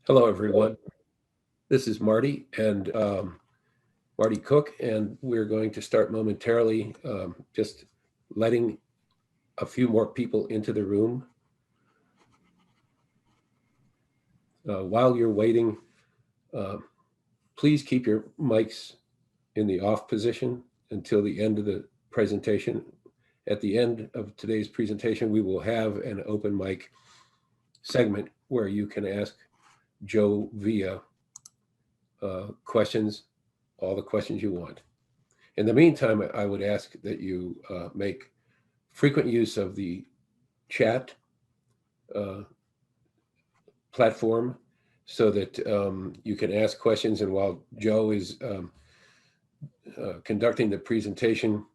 Hello, everyone. This is Marty and Marty Cook, and we're going to start momentarily, just letting a few more people into the room. While you're waiting, uh, please keep your mics in the off position until the end of the presentation. At the end of today's presentation, we will have an open mic segment where you can ask Joe via questions, all the questions you want. In the meantime, I would ask that you make frequent use of the chat uh, platform so that you can ask questions. And while Joe is conducting the presentation,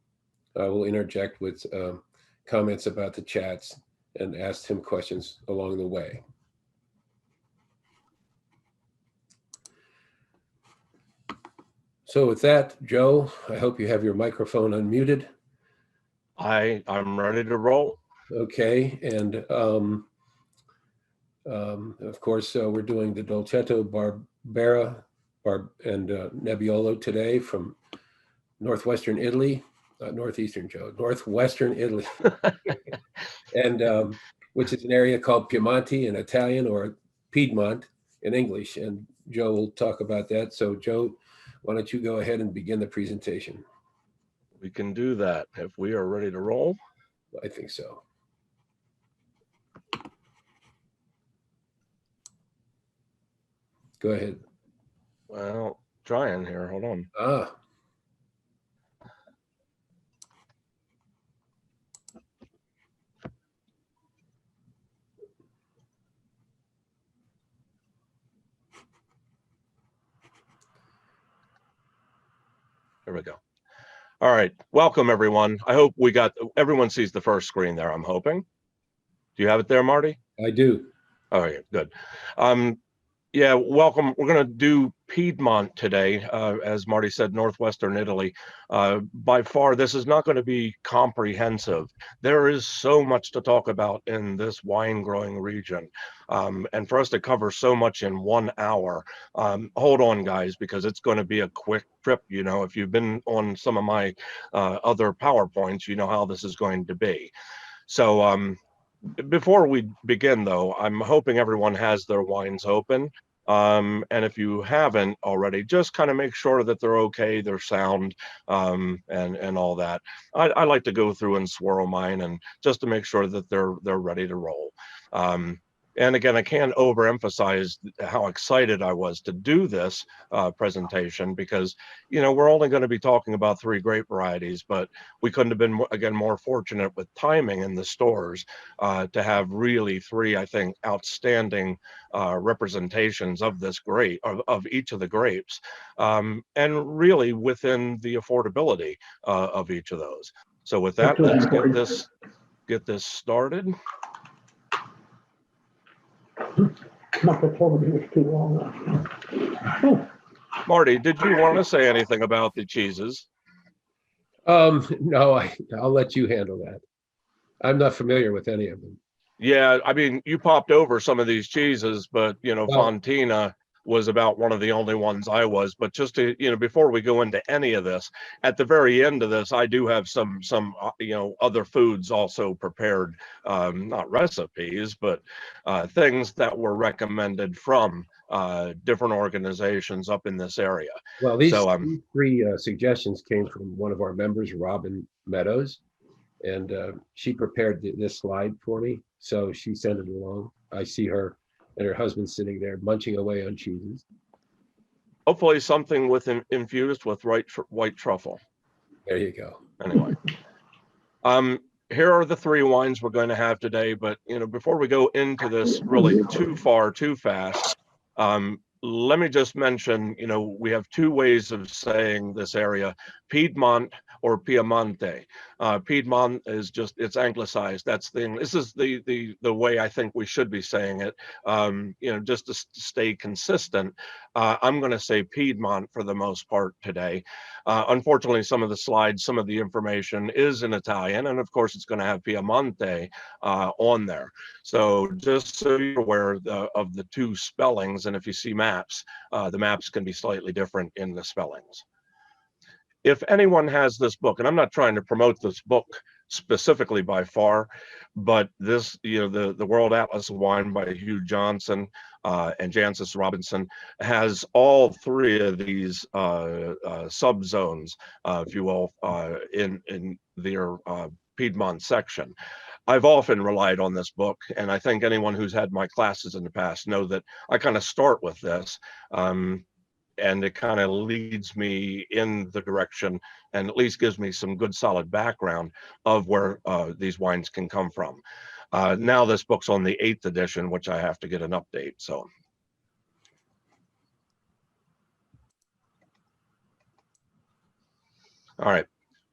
I will interject with comments about the chats and ask him questions along the way. So with that, Joe, I hope you have your microphone unmuted. I'm ready to roll. Okay, and of course, we're doing the Dolcetto Barbera and Nebbiolo today from northwestern Italy, northeastern, Joe, northwestern Italy, and which is an area called Piemonte in Italian or Piedmont in English. And Joe will talk about that. So Joe, why don't you go ahead and begin the presentation? We can do that if we are ready to roll. I think so. Go ahead. Well, trying here. Hold on. There we go. All right. Welcome, everyone. I hope everyone sees the first screen there, I'm hoping. Do you have it there, Marty? I do. All right, good. Yeah, welcome. We're going to do Piedmont today, as Marty said, northwestern Italy. By far, this is not going to be comprehensive. There is so much to talk about in this wine growing region. And for us to cover so much in 1 hour, hold on, guys, because it's going to be a quick trip. You know, if you've been on some of my other PowerPoints, you know how this is going to be. So before we begin, though, I'm hoping everyone has their wines open. And if you haven't already, just kind of make sure that they're okay, they're sound, and all that. I like to go through and swirl mine, and just to make sure that they're ready to roll. And again, I can't overemphasize how excited I was to do this presentation because, you know, we're only going to be talking about 3 grape varieties, but we couldn't have been, again, more fortunate with timing in the stores to have really 3, I think, outstanding representations of this grape, of each of the grapes, and really within the affordability of each of those. So with that, let's get this started. Too long. Marty, did you want to say anything about the cheeses? No, I'll let you handle that. I'm not familiar with any of them. Yeah, I mean, you popped over some of these cheeses, but, you know, Fontina was about one of the only ones I was. But just to, you know, before we go into any of this, at the very end of this, I do have some you know, other foods also prepared, not recipes, but things that were recommended from different organizations up in this area. Well, these 3 suggestions came from one of our members, Robin Meadows, and she prepared this slide for me. So she sent it along. I see her and her husband sitting there munching away on cheeses. Hopefully something infused with white truffle. There you go. Anyway, here are the 3 wines we're going to have today. But, you know, before we go into this really too fast, let me just mention, you know, we have 2 ways of saying this area, Piedmont or Piemonte. Piedmont is just, it's anglicized. That's the, this is the way I think we should be saying it. Just to stay consistent, I'm going to say Piedmont for the most part today. Unfortunately, some of the slides, some of the information is in Italian, and of course it's going to have Piemonte on there. So just so you're aware of the two spellings, and if you see maps, the maps can be slightly different in the spellings. If anyone has this book, and I'm not trying to promote this book specifically by far, but this, the World Atlas of Wine by Hugh Johnson and Jancis Robinson has all three of these subzones, if you will, in their Piedmont section. I've often relied on this book, and I think anyone who's had my classes in the past know that I kind of start with this. And it kind of leads me in the direction and at least gives me some good solid background of where these wines can come from. Now this book's on the 8th edition, which I have to get an update. So. All right,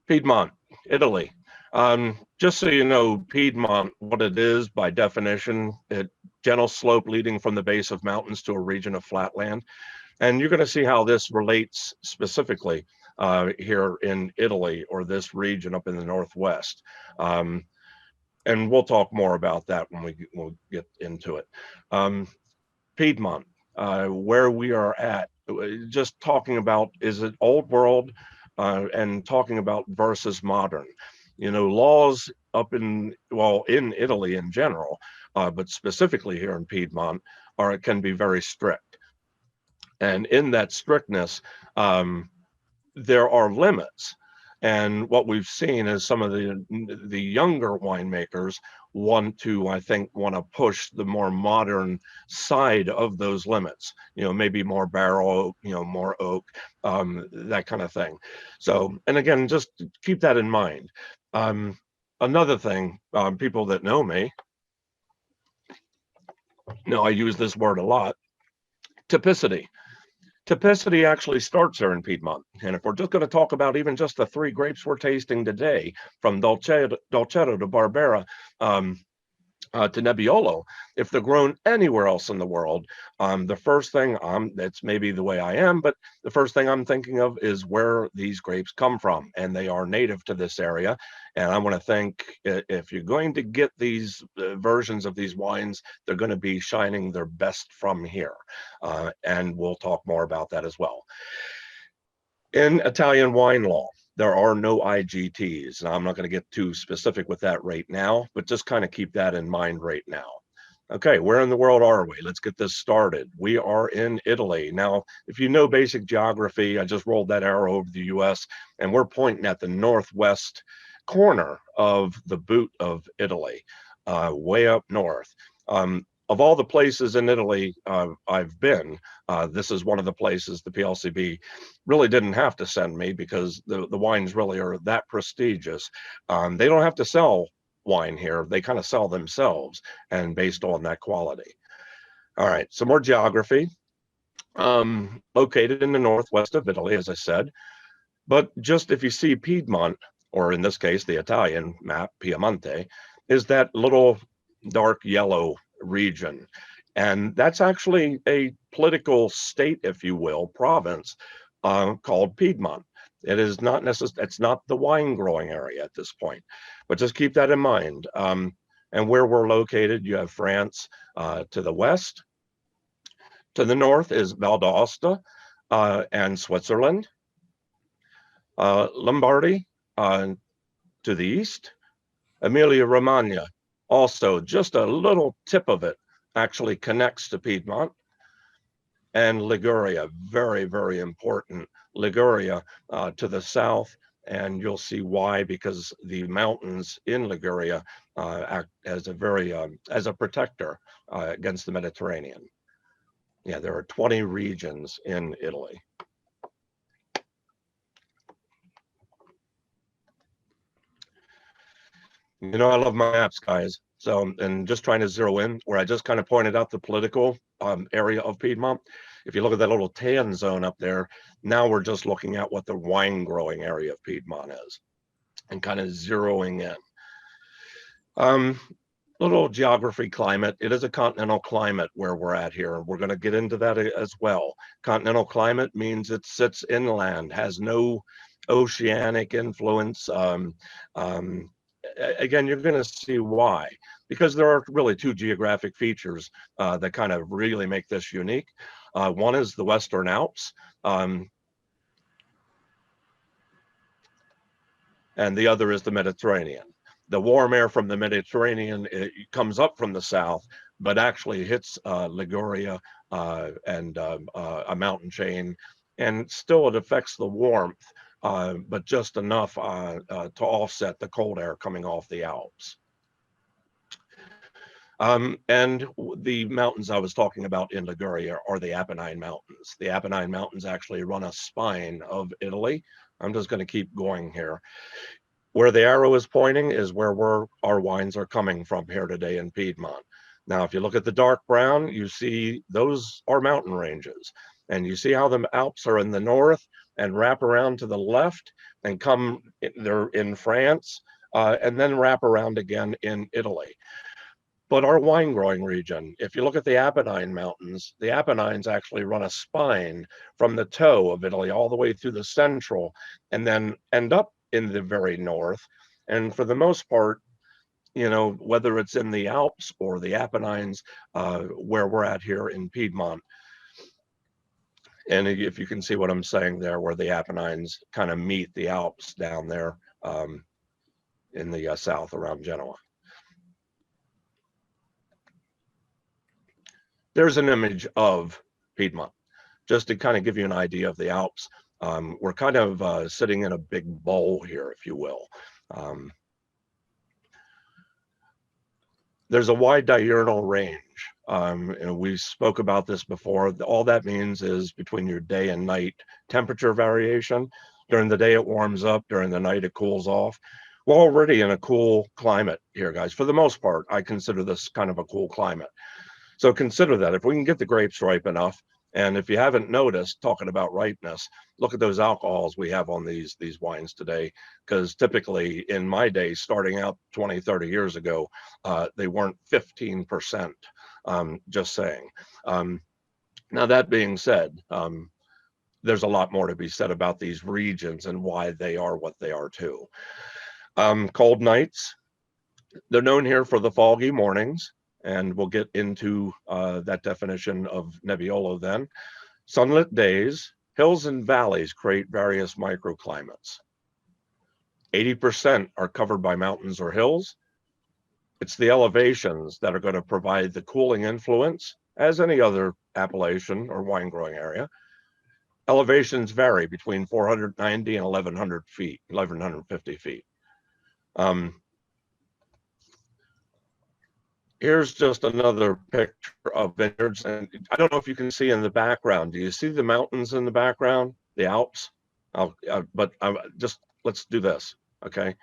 Piedmont, Italy. Just so you know, Piedmont, what it is by definition, gentle slope leading from the base of mountains to a region of flatland. And you're going to see how this relates specifically here in Italy, or this region up in the Northwest. And we'll talk more about that when we'll get into it. Piedmont, where we are at, just talking about, is it old world and talking about versus modern. Laws up in Italy in general, but specifically here in Piedmont, can be very strict. And in that strictness, there are limits. And what we've seen is some of the younger winemakers want to push the more modern side of those limits, maybe more barrel, more oak, that kind of thing. So, and again, just keep that in mind. Another thing, people that know me, I use this word a lot, typicity. Typicity actually starts here in Piedmont. And if we're just going to talk about even just the 3 grapes we're tasting today, from Dolcetto to Barbera to Nebbiolo, if they're grown anywhere else in the world, the first thing, that's maybe the way I am, but the first thing I'm thinking of is where these grapes come from. And they are native to this area. And I want to think, if you're going to get these versions of these wines, they're going to be shining their best from here. And we'll talk more about that as well. In Italian wine law, there are no IGTs. And I'm not going to get too specific with that right now, but just kind of keep that in mind right now. Okay, where in the world are we? Let's get this started. We are in Italy. Now, if you know basic geography, I just rolled that arrow over the US, and we're pointing at the northwest corner of the boot of Italy, way up north. Of all the places in Italy I've been, this is one of the places the PLCB really didn't have to send me, because the wines really are that prestigious. They don't have to sell wine here. They kind of sell themselves, and based on that quality. All right, some more geography. Located in the northwest of Italy, as I said. But just if you see Piedmont, or in this case, the Italian map, Piemonte, is that little dark yellow region. And that's actually a political state, if you will, province called Piedmont. It is not necessarily, it's not the wine growing area at this point, but just keep that in mind. And where we're located, you have France to the west. To the north is Val d'Aosta and Switzerland. Lombardy to the east. Emilia-Romagna, also just a little tip of it, actually connects to Piedmont. And Liguria, very, very important. Liguria to the south, and you'll see why, because the mountains in Liguria act as a protector against the Mediterranean. Yeah, there are 20 regions in Italy. I love my maps, guys. So, and just trying to zero in, where I just kind of pointed out the political area of Piedmont. If you look at that little tan zone up there, now we're just looking at what the wine growing area of Piedmont is and kind of zeroing in. Little geography, climate. It is a continental climate where we're at here, and we're going to get into that as well. Continental climate means it sits inland, has no oceanic influence. Again, you're going to see why, because there are really two geographic features that kind of really make this unique. One is the Western Alps, and the other is the Mediterranean. The warm air from the Mediterranean, it comes up from the south, but actually hits Liguria and a mountain chain, and still it affects the warmth, but just enough to offset the cold air coming off the Alps. And the mountains I was talking about in Liguria are the Apennine Mountains. The Apennine Mountains actually run a spine of Italy. I'm just going to keep going here. Where the arrow is pointing is where our wines are coming from here today in Piedmont. Now, if you look at the dark brown, you see those are mountain ranges. And you see how the Alps are in the north and wrap around to the left and come, they're in France, and then wrap around again in Italy. But our wine growing region, if you look at the Apennine Mountains, the Apennines actually run a spine from the toe of Italy all the way through the central and then end up in the very north. And for the most part, you know, whether it's in the Alps or the Apennines, where we're at here in Piedmont. And if you can see what I'm saying there, where the Apennines kind of meet the Alps down there in the south around Genoa. There's an image of Piedmont, just to kind of give you an idea of the Alps. We're kind of sitting in a big bowl here, if you will. There's a wide diurnal range. And we spoke about this before. All that means is between your day and night temperature variation. During the day, it warms up. During the night, it cools off. We're already in a cool climate here, guys. For the most part, I consider this kind of a cool climate. So consider that. If we can get the grapes ripe enough, and if you haven't noticed, talking about ripeness, look at those alcohols we have on these wines today, because typically in my day, starting out 20, 30 years ago, they weren't 15%, just saying. Now, that being said, there's a lot more to be said about these regions and why they are what they are too. Cold nights, they're known here for the foggy mornings. And we'll get into that definition of Nebbiolo then. Sunlit days, hills and valleys create various microclimates. 80% are covered by mountains or hills. It's the elevations that are going to provide the cooling influence, as any other appellation or wine growing area. Elevations vary between 490 and 1100 feet, 1150 feet. Here's just another picture of vineyards, and I don't know if you can see in the background. Do you see the mountains in the background, the Alps? Just let's do this, okay?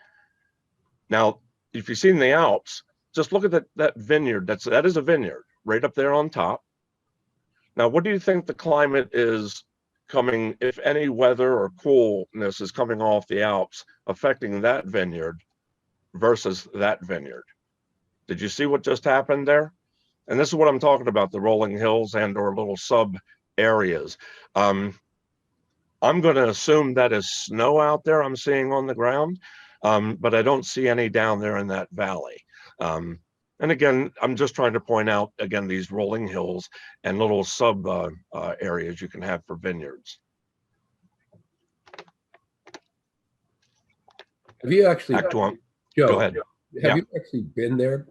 Now, if you've seen the Alps, just look at that vineyard. That is a vineyard right up there on top. Now, what do you think the climate is coming, if any weather or coolness is coming off the Alps affecting that vineyard versus that vineyard? Did you see what just happened there? And this is what I'm talking about, the rolling hills and or little sub areas. I'm going to assume that is snow out there I'm seeing on the ground, but I don't see any down there in that valley. And again, I'm just trying to point out, again, these rolling hills and little sub areas you can have for vineyards. Have you actually, Joe, go ahead. Have you actually been there?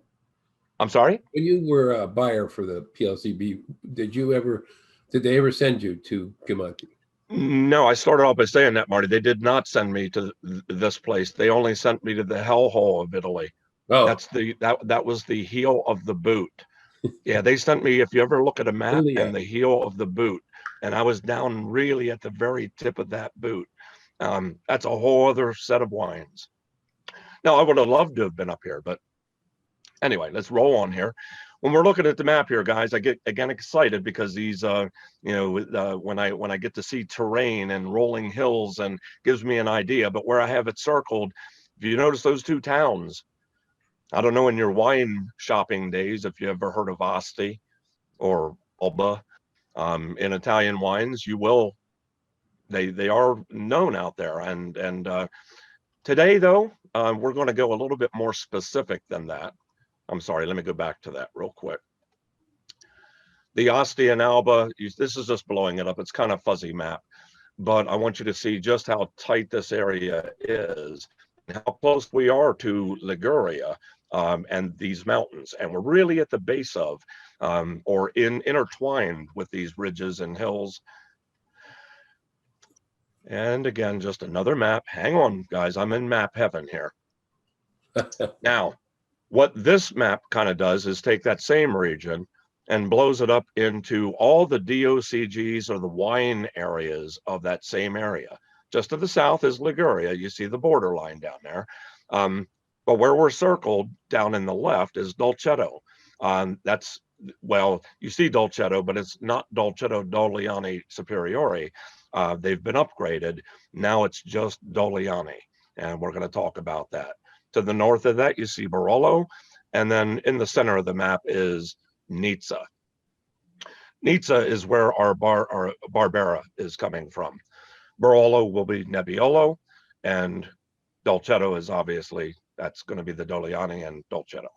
I'm sorry? When you were a buyer for the PLCB, did they ever send you to Piemonte? No, I started off by saying that, Marty. They did not send me to this place. They only sent me to the hellhole of Italy. Oh, that was the heel of the boot. Yeah, they sent me, if you ever look at a map, and the heel of the boot, and I was down really at the very tip of that boot. That's a whole other set of wines. Now, I would have loved to have been up here, but anyway, let's roll on here. when we're looking at the map here, guys, I get again excited because these, when I get to see terrain and rolling hills and gives me an idea. But where I have it circled, if you notice those two towns, I don't know in your wine shopping days if you ever heard of Asti or Alba. In Italian wines, you will. They are known out there, and today though, we're going to go a little bit more specific than that. I'm sorry, let me go back to that real quick. The Asti and Alba, this is just blowing it up. It's kind of fuzzy map, but I want you to see just how tight this area is, and how close we are to Liguria and these mountains. And we're really at the base of, or intertwined with these ridges and hills. And again, just another map. Hang on, guys, I'm in map heaven here. Now, what this map kind of does is take that same region and blows it up into all the DOCGs or the wine areas of that same area. Just to the south is Liguria. You see the borderline down there. But where we're circled down in the left is Dolcetto. That's, well, you see Dolcetto, but it's not Dolcetto Doliani Superiore. They've been upgraded. Now it's just Doliani, and we're going to talk about that. To the north of that, you see Barolo, and then in the center of the map is Nizza. Nizza is where our Barbera is coming from. Barolo will be Nebbiolo, and Dolcetto is obviously, that's going to be the Doliani and Dolcetto.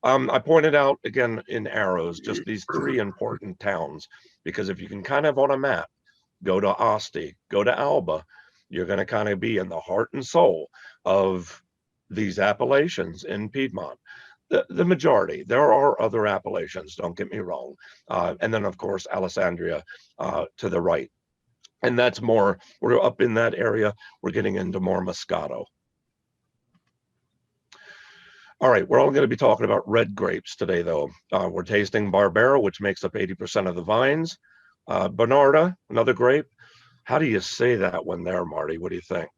I pointed out, again, in arrows, just these three important towns, because if you can kind of on a map, go to Asti, go to Alba, you're going to kind of be in the heart and soul of these appellations in Piedmont. The majority, there are other appellations, don't get me wrong. And then, of course, Alessandria to the right. And that's more, we're up in that area, we're getting into more Moscato. All right, we're all going to be talking about red grapes today, though. We're tasting Barbera, which makes up 80% of the vines. Bernarda, another grape. How do you say that one there, Marty? What do you think?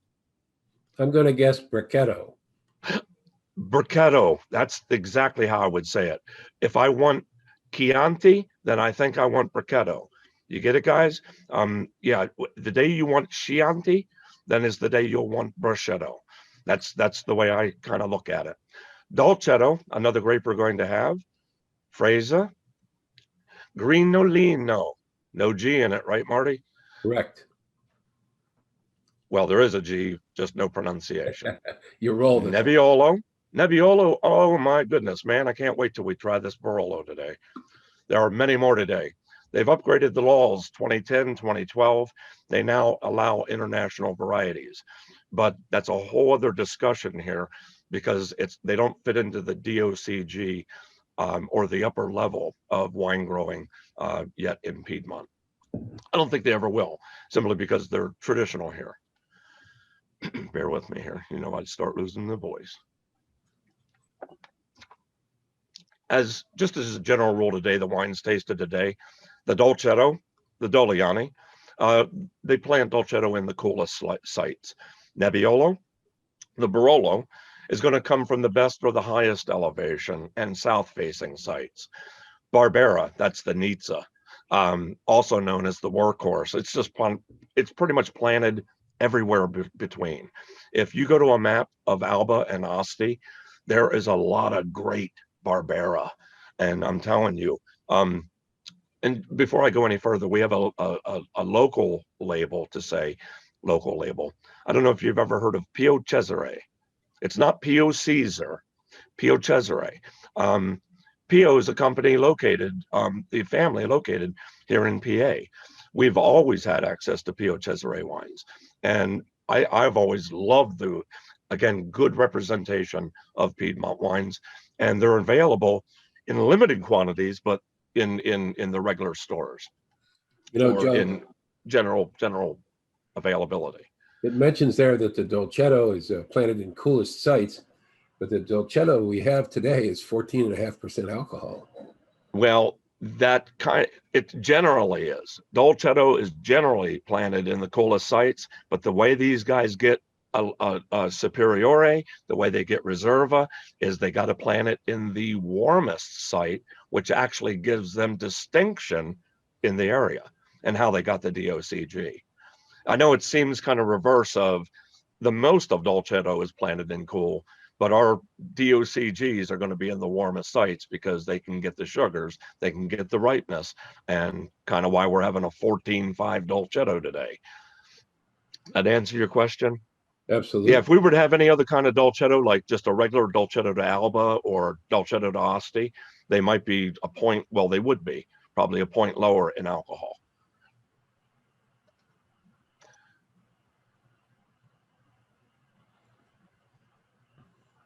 I'm going to guess Bricchetto. Bricchetto, that's exactly how I would say it. If I want Chianti, then I think I want Bricchetto. You get it, guys? Yeah, the day you want Chianti, then is the day you'll want Bricchetto. That's the way I kind of look at it. Dolcetto, another grape we're going to have. Fresa. Grinolino. No G in it, right, Marty? Correct. Well, there is a G, just no pronunciation. You rolled it. Nebbiolo. Nebbiolo, oh my goodness, man, I can't wait till we try this Barolo today. There are many more today. They've upgraded the laws 2010, 2012. They now allow international varieties. But that's a whole other discussion here because they don't fit into the DOCG or the upper level of wine growing yet in Piedmont. I don't think they ever will, simply because they're traditional here. Bear with me here. You know, I'd start losing the voice. Just as a general rule today, the wines tasted today, the Dolcetto, the Doliani, they plant Dolcetto in the coolest sites. Nebbiolo, the Barolo, is going to come from the best or the highest elevation and south-facing sites. Barbera, that's the Nizza, also known as the workhorse. It's pretty much planted everywhere between. If you go to a map of Alba and Asti, there is a lot of great Barbera, and I'm telling you. And before I go any further, we have a local label to say, local label. I don't know if you've ever heard of Pio Cesare. It's not Pio Caesar, Pio Cesare. Pio is a company located, the family located here in PA. We've always had access to Pio Cesare wines. And I've always loved the, again, good representation of Piedmont wines. And they're available in limited quantities, but in the regular stores, You know, or John, in general availability. it mentions there that the Dolcetto is planted in coolest sites, but the Dolcetto we have today is 14.5% alcohol. Well, it generally is. Dolcetto is generally planted in the coolest sites, but the way these guys get Superiore, the way they get Reserva, is they got to plant it in the warmest site, which actually gives them distinction in the area and how they got the DOCG. I know it seems kind of reverse of the most of Dolcetto is planted in cool, but our DOCGs are going to be in the warmest sites because they can get the sugars, they can get the ripeness, and kind of why we're having a 14.5 Dolcetto today. That answer your question? Absolutely. Yeah, if we were to have any other kind of Dolcetto, like just a regular Dolcetto to Alba or Dolcetto to Asti, they might be a point, well, they would be probably a point lower in alcohol.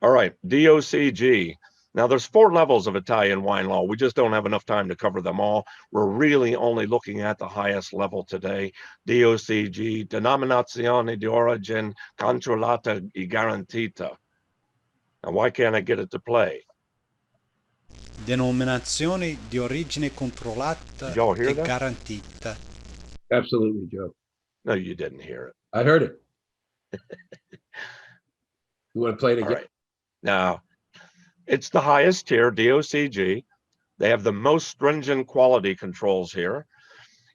All right, DOCG. Now there's 4 levels of Italian wine law. We just don't have enough time to cover them all. We're really only looking at the highest level today. DOCG, Denominazione di Origine Controllata e Garantita. Now why can't I get it to play? Denominazione di origine controllata Did y'all hear e that? garantita. Absolutely, Joe. No, you didn't hear it. I heard it. You want to play it All again? right. Now, it's the highest tier, DOCG. They have the most stringent quality controls here.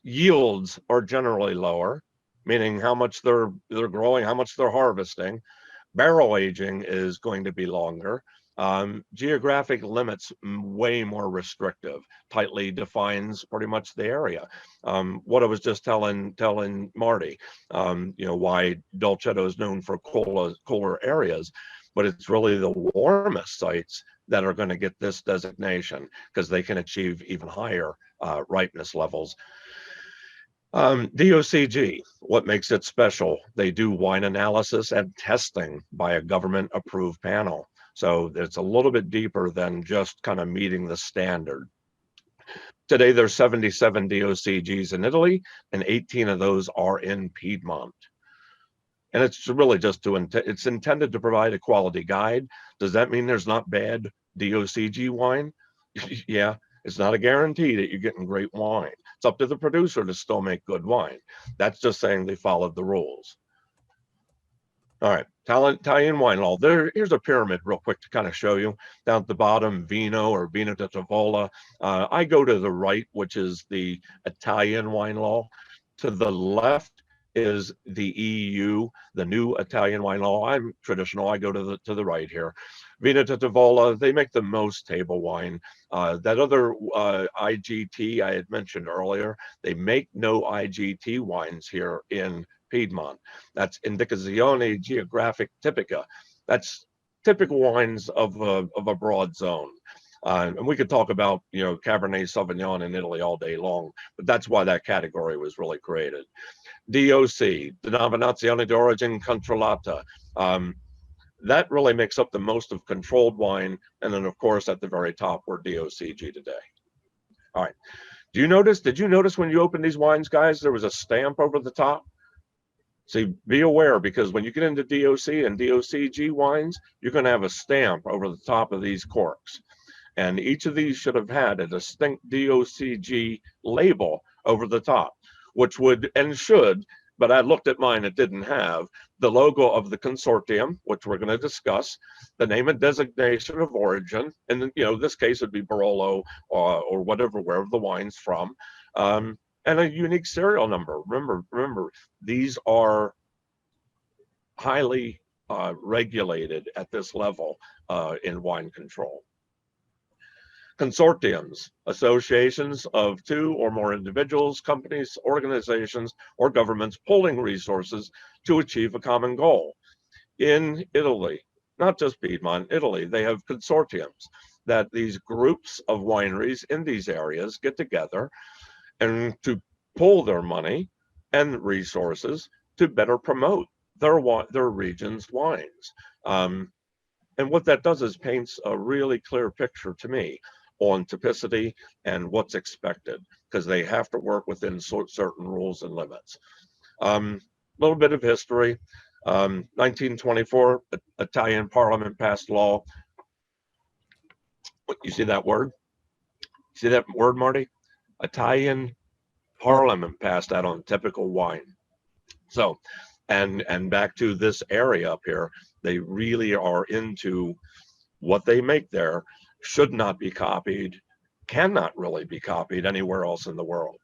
Yields are generally lower, meaning how much they're growing, how much they're harvesting. Barrel aging is going to be longer. Geographic limits way more restrictive, tightly defines pretty much the area. What I was just telling Marty, why Dolcetto is known for cooler areas, but it's really the warmest sites that are going to get this designation because they can achieve even higher ripeness levels. DOCG, what makes it special? They do wine analysis and testing by a government approved panel. So it's a little bit deeper than just kind of meeting the standard. Today, there's 77 DOCGs in Italy, and 18 of those are in Piedmont. And it's really just it's intended to provide a quality guide. Does that mean there's not bad DOCG wine? Yeah, it's not a guarantee that you're getting great wine. It's up to the producer to still make good wine. That's just saying they followed the rules. All right, Italian wine law. Here's a pyramid real quick to kind of show you. Down at the bottom, Vino or Vino di Tavola. I go to the right, which is the Italian wine law. To the left is the EU, the new Italian wine law. I'm traditional. I go to the right here. Vino di Tavola, they make the most table wine. That other IGT I had mentioned earlier, they make no IGT wines here in Piedmont. That's Indicazione Geographic Tipica. That's typical wines of a broad zone. And we could talk about, Cabernet Sauvignon in Italy all day long, but that's why that category was really created. DOC, Denominazione di Origine Controllata. That really makes up the most of controlled wine. And then, of course, at the very top, we're DOCG today. All right. Did you notice when you open these wines, guys, there was a stamp over the top? See, be aware, because when you get into DOC and DOCG wines, you're going to have a stamp over the top of these corks. And each of these should have had a distinct DOCG label over the top, which would and should, but I looked at mine, it didn't have the logo of the consortium, which we're going to discuss, the name and designation of origin, and then, this case would be Barolo or whatever, wherever the wine's from, and a unique serial number. Remember, these are highly regulated at this level in wine control. Consortiums, associations of 2 or more individuals, companies, organizations, or governments pooling resources to achieve a common goal. In Italy, not just Piedmont, Italy, they have consortiums that these groups of wineries in these areas get together and to pool their money and resources to better promote their region's wines. And what that does is paints a really clear picture to me on typicity and what's expected, because they have to work within certain rules and limits. A little bit of history. 1924, Italian Parliament passed law. You see that word? See that word, Marty? Italian Parliament passed that on typical wine. So And back to this area up here, they really are into what they make there should not be copied, cannot really be copied anywhere else in the world.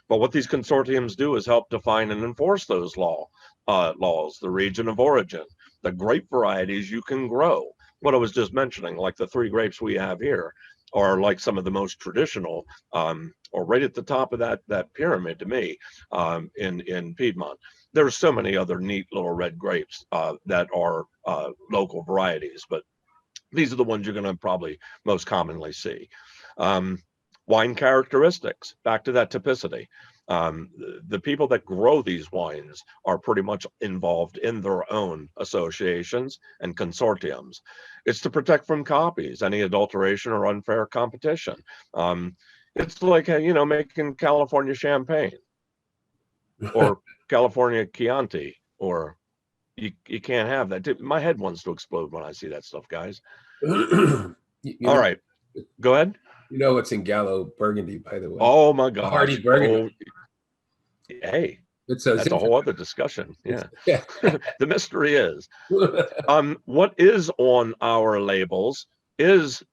But what these consortiums do is help define and enforce those laws, the region of origin, the grape varieties you can grow. What I was just mentioning, like the 3 grapes we have here, are like some of the most traditional, or right at the top of that pyramid to me, in Piedmont. There's so many other neat little red grapes that are local varieties, but these are the ones you're going to probably most commonly see. Wine characteristics, back to that typicity. The people that grow these wines are pretty much involved in their own associations and consortiums. It's to protect from copies, any adulteration or unfair competition. It's like, making California champagne or California Chianti, or you can't have that. My head wants to explode when I see that stuff, guys. All right, go ahead. You know what's in Gallo Burgundy, by the way? Oh my gosh. Hardy Burgundy. Hey, that's a whole other discussion. Yeah. The mystery is, what is on our labels is,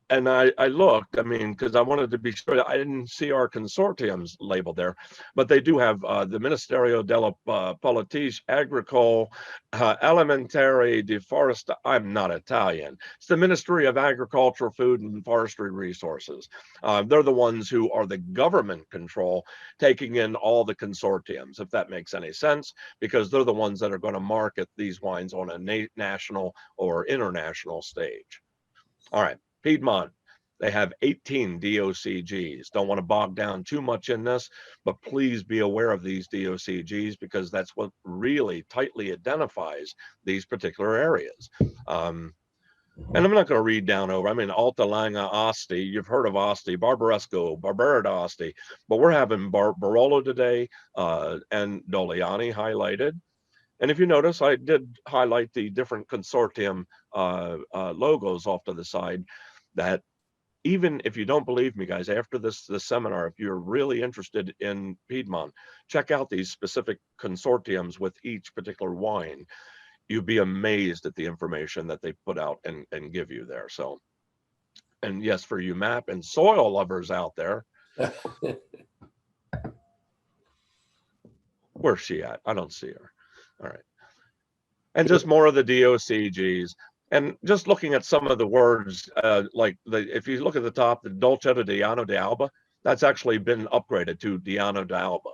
and I looked, because I wanted to be sure. I didn't see our consortiums labeled there, but they do have the Ministerio della Politica Agricole Alimentare di Foresta. I'm not Italian. It's the Ministry of Agriculture, Food, and Forestry Resources. They're the ones who are the government control, taking in all the consortiums, if that makes any sense, because they're the ones that are going to market these wines on a national or international stage. All right. Piedmont, they have 18 DOCGs. Don't want to bog down too much in this, but please be aware of these DOCGs because that's what really tightly identifies these particular areas. And I'm not going to read down over. Alta Langa Asti, you've heard of Asti, Barbaresco, Barberida Asti, but we're having Barolo today and Doliani highlighted. And if you notice, I did highlight the different consortium logos off to the side, that even if you don't believe me, guys, after this seminar, if you're really interested in Piedmont, check out these specific consortiums with each particular wine. You'd be amazed at the information that they put out and give you there. So, and yes, for you map and soil lovers out there, where's she at? I don't see her. All right. And just more of the DOCGs. And just looking at some of the words, if you look at the top, the Dolcetto di Anno d'Alba, that's actually been upgraded to Diano d'Alba.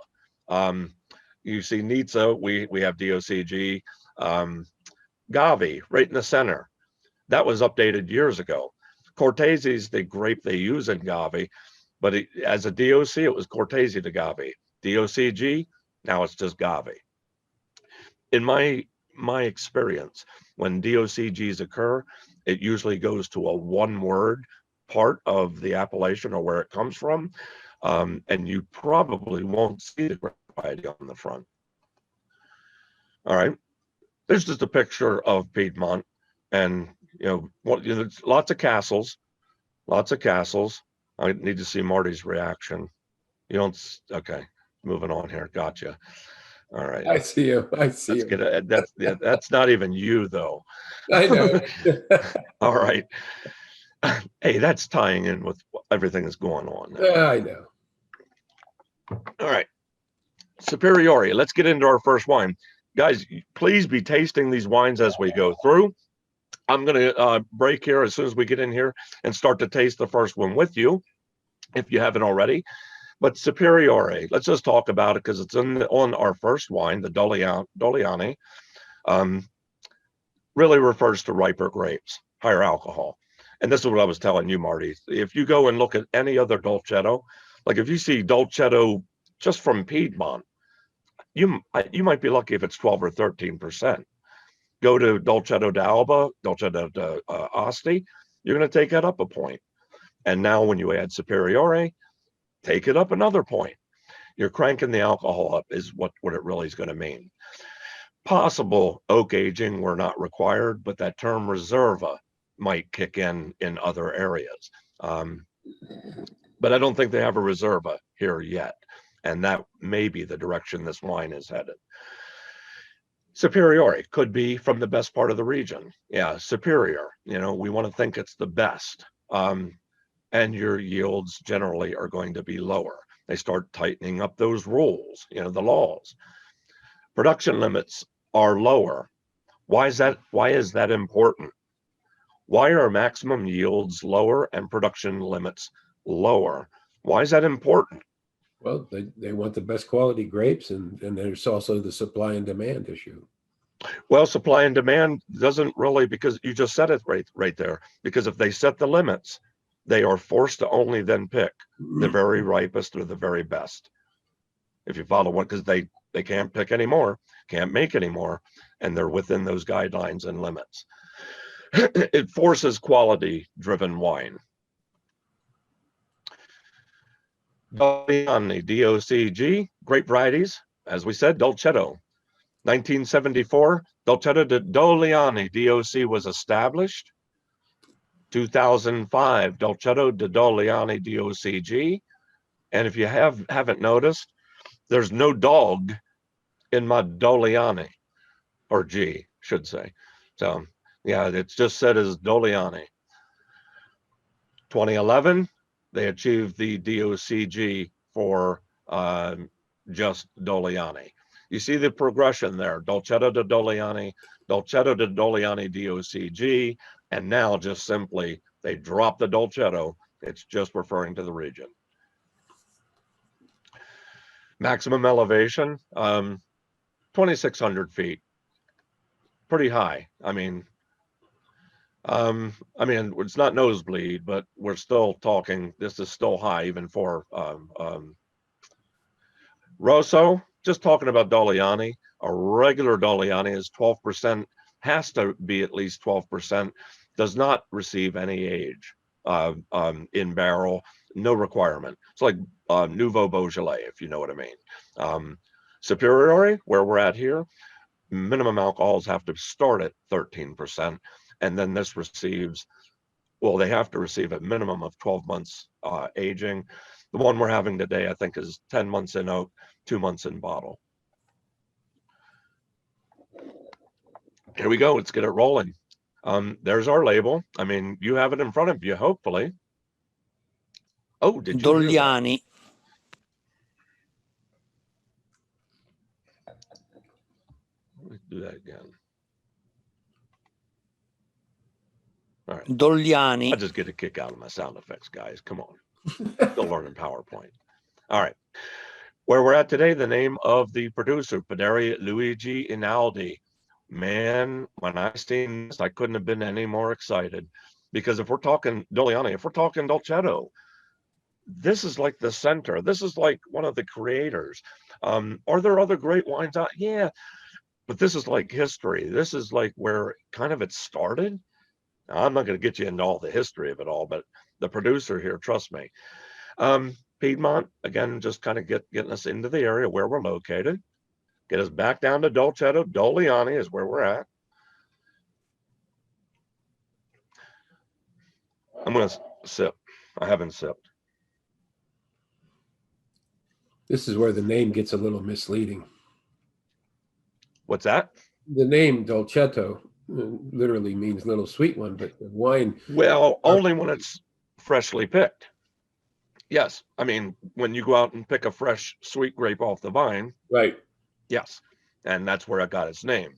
You see Nizza, we have DOCG. Gavi, right in the center. That was updated years ago. Cortese is the grape they use in Gavi, but as a DOC, it was Cortese de Gavi. DOCG, now it's just Gavi. In my experience, when DOCGs occur, it usually goes to a one-word part of the appellation or where it comes from, and you probably won't see the variety on the front. All right, there's just a picture of Piedmont, and lots of castles, I need to see Marty's reaction. You don't, okay, moving on here, gotcha. All right. I see you. That's not even you, though. I know. All right. Hey, that's tying in with everything that's going on now. Yeah, I know. All right. Superiore. Let's get into our first wine. Guys, please be tasting these wines as we go through. I'm going to break here as soon as we get in here and start to taste the first one with you, if you haven't already. But Superiore, let's just talk about it because it's on our first wine, the Doliani. Really refers to riper grapes, higher alcohol. And this is what I was telling you, Marty. If you go and look at any other Dolcetto, like if you see Dolcetto just from Piedmont, you might be lucky if it's 12 or 13%. Go to Dolcetto d'Alba, Dolcetto d'Asti, you're going to take that up a point. And now when you add Superiore, take it up another point. You're cranking the alcohol up is what it really is going to mean. Possible oak aging were not required, but that term reserva might kick in other areas. But I don't think they have a reserva here yet. And that may be the direction this wine is headed. Superiore could be from the best part of the region. Yeah, superior. You know, we want to think it's the best. And your yields generally are going to be lower. They start tightening up those rules, you know, the laws. Production limits are lower. Why is that? Why is that important? Why are maximum yields lower and production limits lower? Why is that important? Well, they want the best quality grapes, and there's also the supply and demand issue. Well, supply and demand doesn't really, because you just said it right there. Because if they set the limits, they are forced to only then pick the very ripest or the very best. If you follow one, because they can't pick anymore, can't make anymore, and they're within those guidelines and limits. It forces quality-driven wine. Dolciani, DOCG, grape varieties, as we said, Dolcetto. 1974, Dolcetto di Doliani, DOC, was established. 2005, Dolcetto di Doliani, DOCG. And if you haven't noticed, there's no dog in my Doliani, or G, should say. So, yeah, it's just said as Doliani. 2011, they achieved the DOCG for just Doliani. You see the progression there, Dolcetto di Doliani, Dolcetto di Doliani DOCG, and now just simply they drop the Dolcetto. It's just referring to the region. Maximum elevation, 2,600 feet. Pretty high. I mean, it's not nosebleed, but we're still talking, this is still high even for Rosso. Just talking about Doliani, a regular Doliani is 12%, has to be at least 12%, does not receive any age in barrel, no requirement. It's like Nouveau Beaujolais, if you know what I mean. Superiore, where we're at here, minimum alcohols have to start at 13%, and then this receives, well, they have to receive a minimum of 12 months aging. The one we're having today, I think, is 10 months in oak, 2 months in bottle. Here we go. Let's get it rolling. There's our label. I mean, you have it in front of you, hopefully. Oh, did you Doliani. Let me do that again. All right. Doliani. I just get a kick out of my sound effects, guys. Come on. Still learning PowerPoint. All right. Where we're at today, the name of the producer, Paderi Luigi Inaldi. Man, when I seen this, I couldn't have been any more excited, because if we're talking Doliani, if we're talking Dolcetto, this is like the center. This is like one of the creators. Are there other great wines out? Yeah, but this is like history. This is like where kind of it started. Now, I'm not going to get you into all the history of it all, but the producer here, trust me. Piedmont, again, just kind of getting us into the area where we're located. Get us back down to Dolcetto. Doliani is where we're at. I'm going to sip. I haven't sipped. This is where the name gets a little misleading. What's that? The name Dolcetto literally means little sweet one, but the wine. Well, only when it's freshly picked. Yes. I mean, when you go out and pick a fresh sweet grape off the vine. Right. Yes. And that's where it got its name.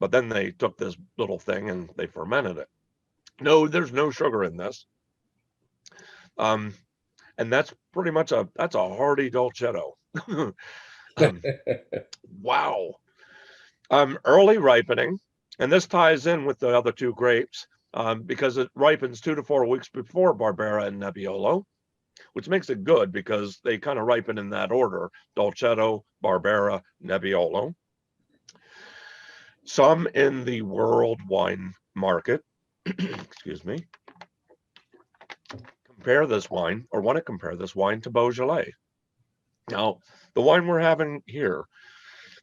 But then they took this little thing and they fermented it. No, there's no sugar in this. And that's pretty much that's a hearty Dolcetto. Wow. Early ripening, and this ties in with the other two grapes because it ripens 2 to 4 weeks before Barbera and Nebbiolo, which makes it good because they kind of ripen in that order: Dolcetto, Barbera, Nebbiolo. Some in the world wine market, excuse me, compare this wine, or want to compare this wine to Beaujolais. Now, the wine we're having here,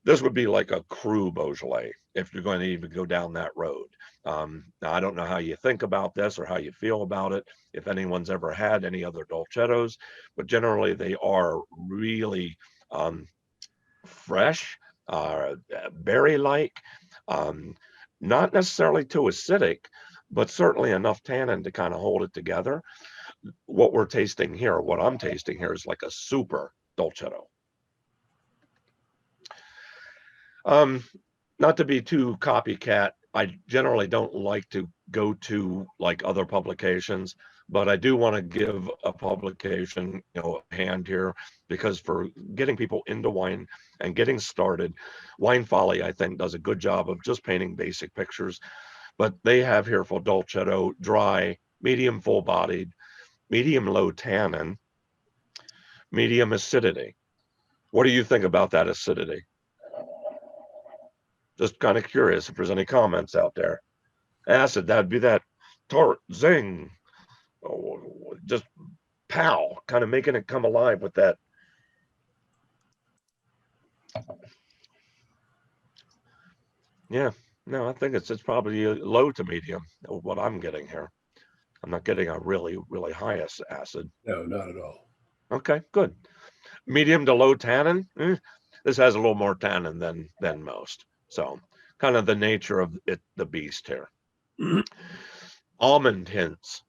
this would be like a cru Beaujolais if you're going to even go down that road. Now, I don't know how you think about this or how you feel about it, if anyone's ever had any other Dolcettos, but generally they are really fresh, berry-like, not necessarily too acidic, but certainly enough tannin to kind of hold it together. What we're tasting here, what I'm tasting here, is like a super dolcetto. Not to be too copycat, I generally don't like to go to like other publications, but I do want to give a publication, a hand here, because for getting people into wine and getting started, Wine Folly, I think, does a good job of just painting basic pictures. But they have here for dolcetto, dry, medium full-bodied, medium low tannin, medium acidity. What do you think about that acidity? Just kind of curious if there's any comments out there. Acid, that'd be that tart, zing, just pow, kind of making it come alive with that. Yeah, no, I think it's probably low to medium, what I'm getting here. I'm not getting a really, really high acid. No, not at all. Okay, good. Medium to low tannin. This has a little more tannin than most. So kind of the nature of it, the beast here. Almond hints.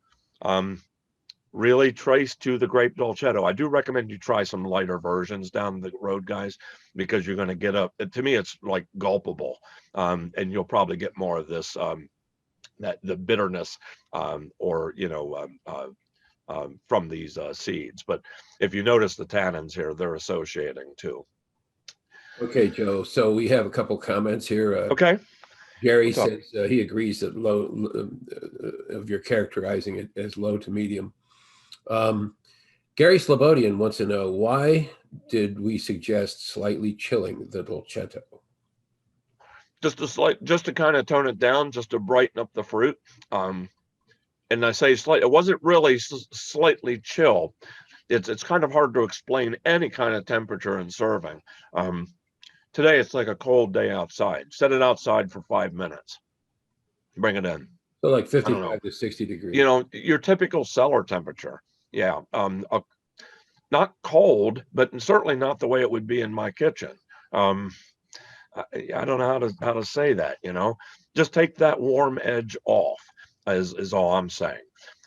Really traced to the grape dolcetto. I do recommend you try some lighter versions down the road, guys, because you're going to get up. To me, it's like gulpable, and you'll probably get more of this, that the bitterness, or from these seeds. But if you notice the tannins here, they're associating too. Okay, Joe. So we have a couple comments here. Okay. Jerry says he agrees that low of your characterizing it as low to medium. Gary Slobodian wants to know, why did we suggest slightly chilling the dolcetto? Just to kind of tone it down, just to brighten up the fruit. And I say slight, it wasn't really slightly chill. It's kind of hard to explain any kind of temperature in serving. Today it's like a cold day outside. Set it outside for 5 minutes. Bring it in. So like 55 to 60 degrees. Your typical cellar temperature. Yeah. Not cold, but certainly not the way it would be in my kitchen. I don't know how to say that. Just take that warm edge off is all I'm saying.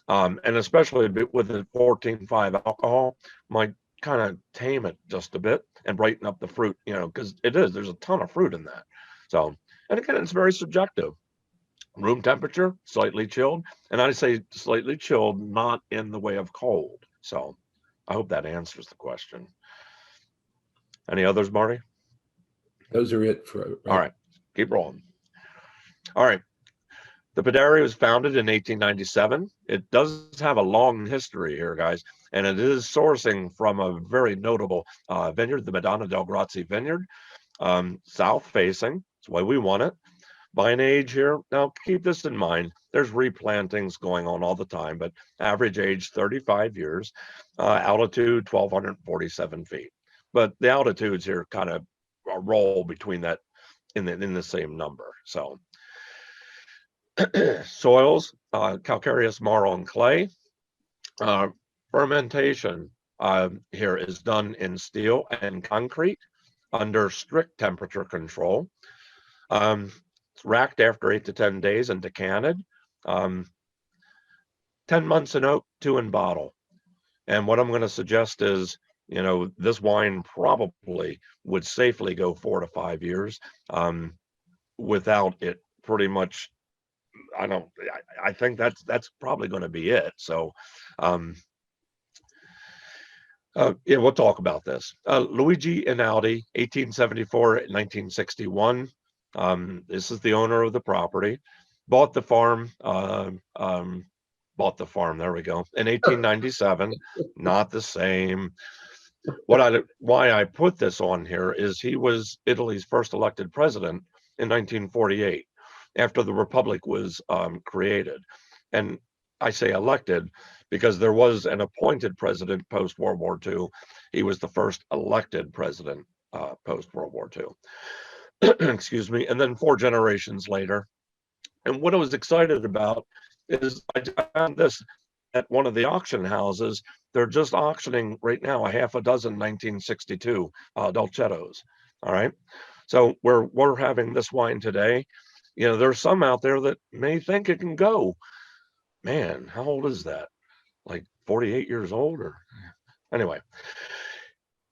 And especially with the 14.5 alcohol, might kind of tame it just a bit and brighten up the fruit, because there's a ton of fruit in that. So, and again, it's very subjective. Room temperature, slightly chilled. And I say slightly chilled, not in the way of cold. So I hope that answers the question. Any others, Marty? Those are it for right. All right, keep rolling. All right. The Padari was founded in 1897. It does have a long history here, guys, and it is sourcing from a very notable vineyard, the Madonna del Grazie vineyard, south-facing. That's why we want it. Vine age here, now keep this in mind, there's replantings going on all the time, but average age 35 years, altitude 1,247 feet. But the altitudes here kind of roll between that in the same number. So soils, calcareous marl and clay. Fermentation here is done in steel and concrete under strict temperature control. It's racked after 8 to 10 days and decanted. 10 months in oak, 2 in bottle. And what I'm going to suggest is, this wine probably would safely go 4 to 5 years without it pretty much. I think that's probably going to be it. So, yeah, we'll talk about this. Luigi Einaudi, 1874-1961. This is the owner of the property. Bought the farm. There we go. In 1897. Not the same. Why I put this on here is he was Italy's first elected president in 1948, after the Republic was created. And I say elected because there was an appointed president post World War II. He was the first elected president post World War II. Excuse me. And then 4 generations later. And what I was excited about is I found this at one of the auction houses, they're just auctioning right now a half a dozen 1962 Dolcettos. All right. So we're having this wine today. You know, there's some out there that may think it can go. Man, how old is that? Like 48 years old or anyway.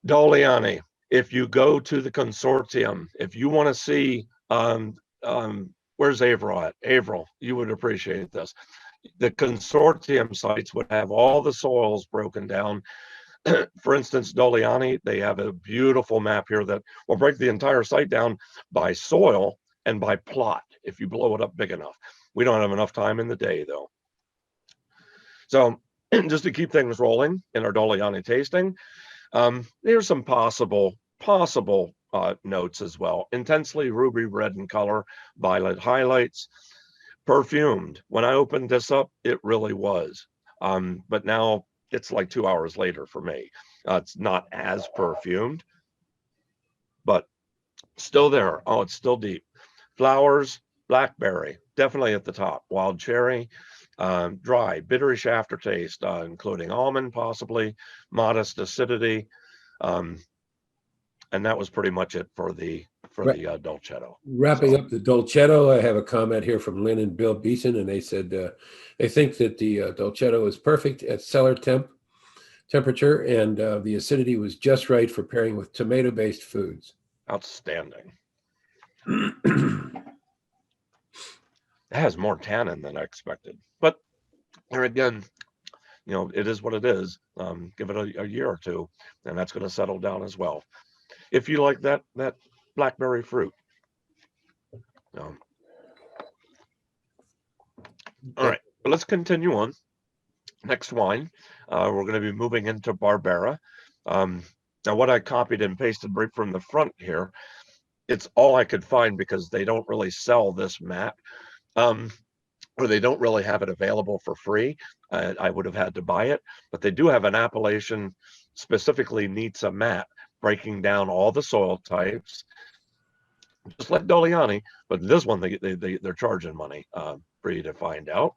Doliani, if you go to the consortium, if you want to see where's Averill at? Averill, you would appreciate this. The consortium sites would have all the soils broken down. For instance, Doliani, they have a beautiful map here that will break the entire site down by soil and by plot if you blow it up big enough. We don't have enough time in the day though. So just to keep things rolling in our Doliani tasting, here's some possible notes as well. Intensely ruby red in color, violet highlights, perfumed. When I opened this up, it really was. But now it's like 2 hours later for me. It's not as perfumed, but still there. Oh, it's still deep. Flowers, blackberry, definitely at the top. Wild cherry, dry, bitterish aftertaste, including almond, possibly, modest acidity. And that was pretty much it for the Dolcetto. Wrapping up the Dolcetto, I have a comment here from Lynn and Bill Beeson, and they said they think that the Dolcetto is perfect at cellar temperature, and the acidity was just right for pairing with tomato-based foods. Outstanding. It has more tannin than I expected, but here again, you know, it is what it is. Give it a year or two, and that's going to settle down as well. If you like that blackberry fruit. All right, but let's continue on. Next wine, we're going to be moving into Barbera. Now, what I copied and pasted right from the front here, it's all I could find because they don't really sell this mat, or they don't really have it available for free. I would have had to buy it, but they do have an appellation, specifically Nizza mat, breaking down all the soil types, just like Doliani, but this one they're charging money for you to find out.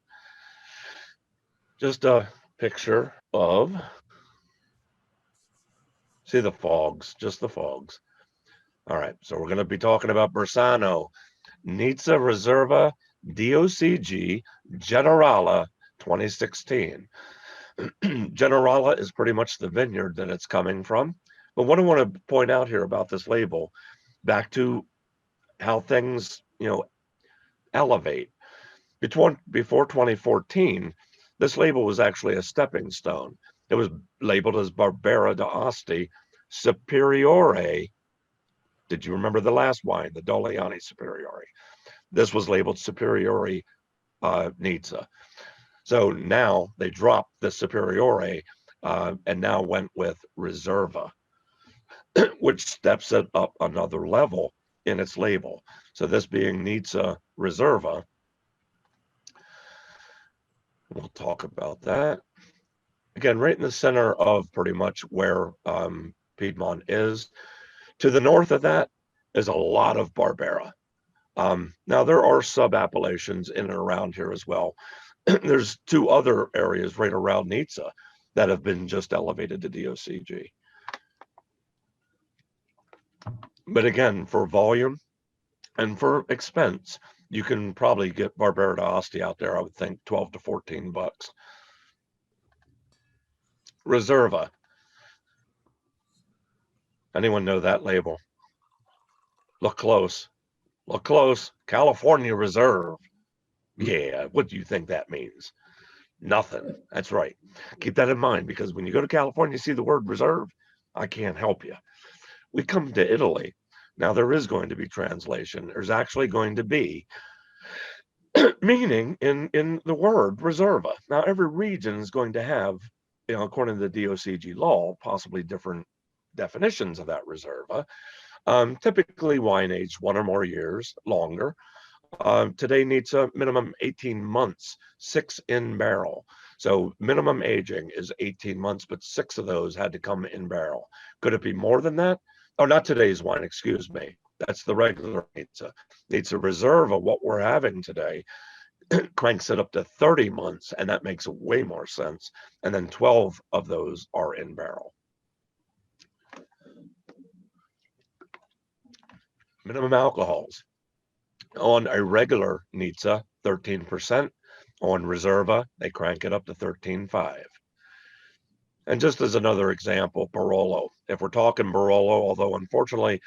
Just a picture of, see the fogs, just the fogs. All right, so we're going to be talking about Bersano, Nizza Reserva DOCG Generala 2016. Generala is pretty much the vineyard that it's coming from. But what I want to point out here about this label, back to how things, you know, elevate. Before 2014, this label was actually a stepping stone. It was labeled as Barbera d'Asti Superiore. Did you remember the last wine, the Doliani Superiore? This was labeled Superiore Nizza. So now they dropped the Superiore and now went with Reserva, which steps it up another level in its label. So this being Nizza Reserva, we'll talk about that. Again, right in the center of pretty much where Piedmont is. To the north of that is a lot of Barbera. Now, there are sub-appellations in and around here as well. There's two other areas right around Nizza that have been just elevated to DOCG. But again, for volume and for expense, you can probably get Barbera d'Asti out there, I would think 12 to 14 bucks. Reserva. Anyone know that label? Look close. Look close. California Reserve. Yeah, what do you think that means? Nothing. That's right. Keep that in mind, because when you go to California, you see the word reserve, I can't help you. We come to Italy. Now, there is going to be translation. There's actually going to be meaning in the word reserva. Now, every region is going to have, you know, according to the DOCG law, possibly different definitions of that reserva. Typically wine aged 1 or more years, longer. Today needs a minimum 18 months, 6 in barrel. So minimum aging is 18 months, but 6 of those had to come in barrel. Could it be more than that? Oh, not today's wine, excuse me. That's the regular Nizza. Nizza Reserva, what we're having today, cranks it up to 30 months, and that makes way more sense. And then 12 of those are in barrel. Minimum alcohols on a regular Nizza, 13%. On Reserva, they crank it up to 13.5. And just as another example, Barolo. If we're talking Barolo, although unfortunately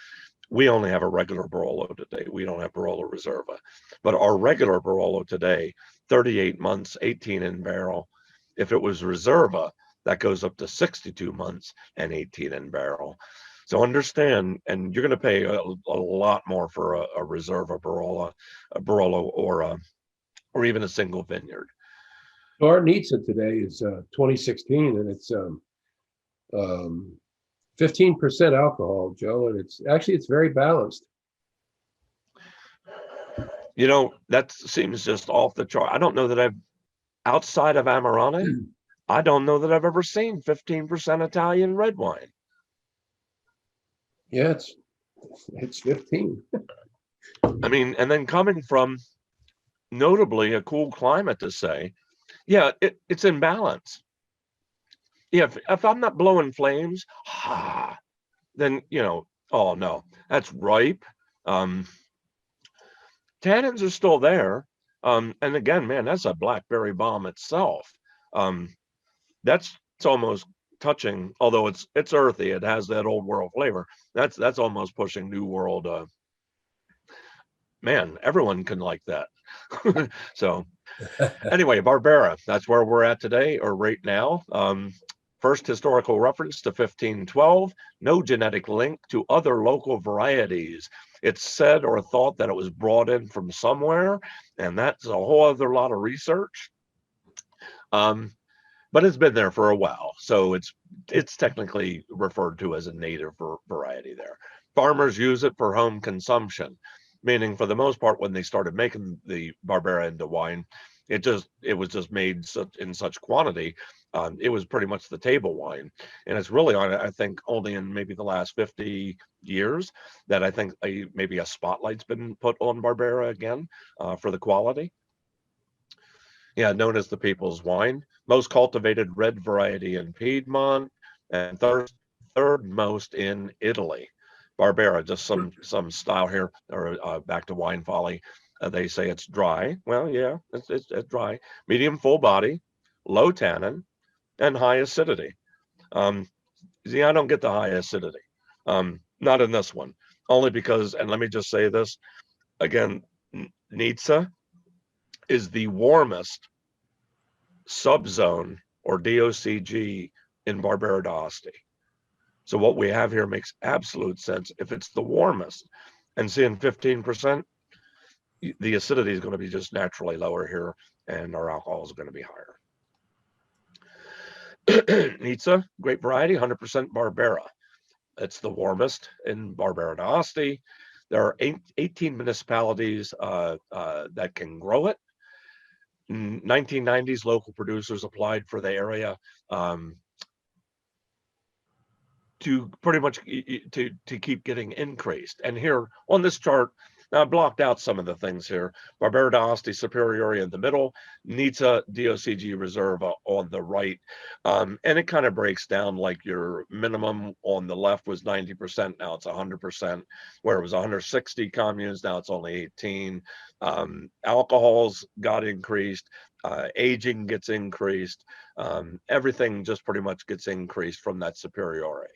we only have a regular Barolo today, we don't have Barolo Reserva, but our regular Barolo today, 38 months, 18 in barrel. If it was Reserva, that goes up to 62 months and 18 in barrel. So understand, and you're going to pay a lot more for a Reserva Barolo, or even a single vineyard. Our Nizza today is 2016, and it's 15% alcohol, Joe, and it's very balanced. You know, that seems just off the chart. I don't know that outside of Amarante, I don't know that I've ever seen 15% Italian red wine. Yeah, it's 15. I mean, and then coming from notably a cool climate to say, yeah, it's in balance. Yeah, if I'm not blowing flames, then, you know, oh no, that's ripe. Tannins are still there. And again, man, that's a blackberry bomb itself. That's almost touching, although it's earthy, it has that old world flavor. That's almost pushing new world. Man, everyone can like that. So anyway, Barbera, that's where we're at today, or right now. First historical reference to 1512, no genetic link to other local varieties. It's said or thought that it was brought in from somewhere, and that's a whole other lot of research. But it's been there for a while, so it's technically referred to as a native variety there. Farmers use it for home consumption, meaning for the most part, when they started making the Barbera into wine, it was just made in such quantity. It was pretty much the table wine, and it's really I think only in maybe the last 50 years that I think maybe a spotlight's been put on Barbera again for the quality. Yeah, known as the people's wine, most cultivated red variety in Piedmont, and third most in Italy. Barbera, just some style here, or back to Wine Folly. They say it's dry. Well, yeah, it's dry. Medium full body, low tannin, and high acidity. See, I don't get the high acidity. Not in this one, only because, and let me just say this again, Nizza is the warmest subzone or DOCG in Barbera d'Asti. So what we have here makes absolute sense. If it's the warmest and seeing 15%, the acidity is going to be just naturally lower here, and our alcohol is going to be higher. Nizza, great variety, 100% Barbera. It's the warmest in Barbera d'Asti. There are 18 municipalities that can grow it. In 1990s, local producers applied for the area to pretty much to keep getting increased. And here on this chart, now I blocked out some of the things here. Barbera d'Asti Superiore in the middle, Nizza DOCG Reserva on the right. And it kind of breaks down like your minimum on the left was 90%, now it's 100%, where it was 160 communes, now it's only 18. Alcohols got increased, aging gets increased, everything just pretty much gets increased from that Superiore.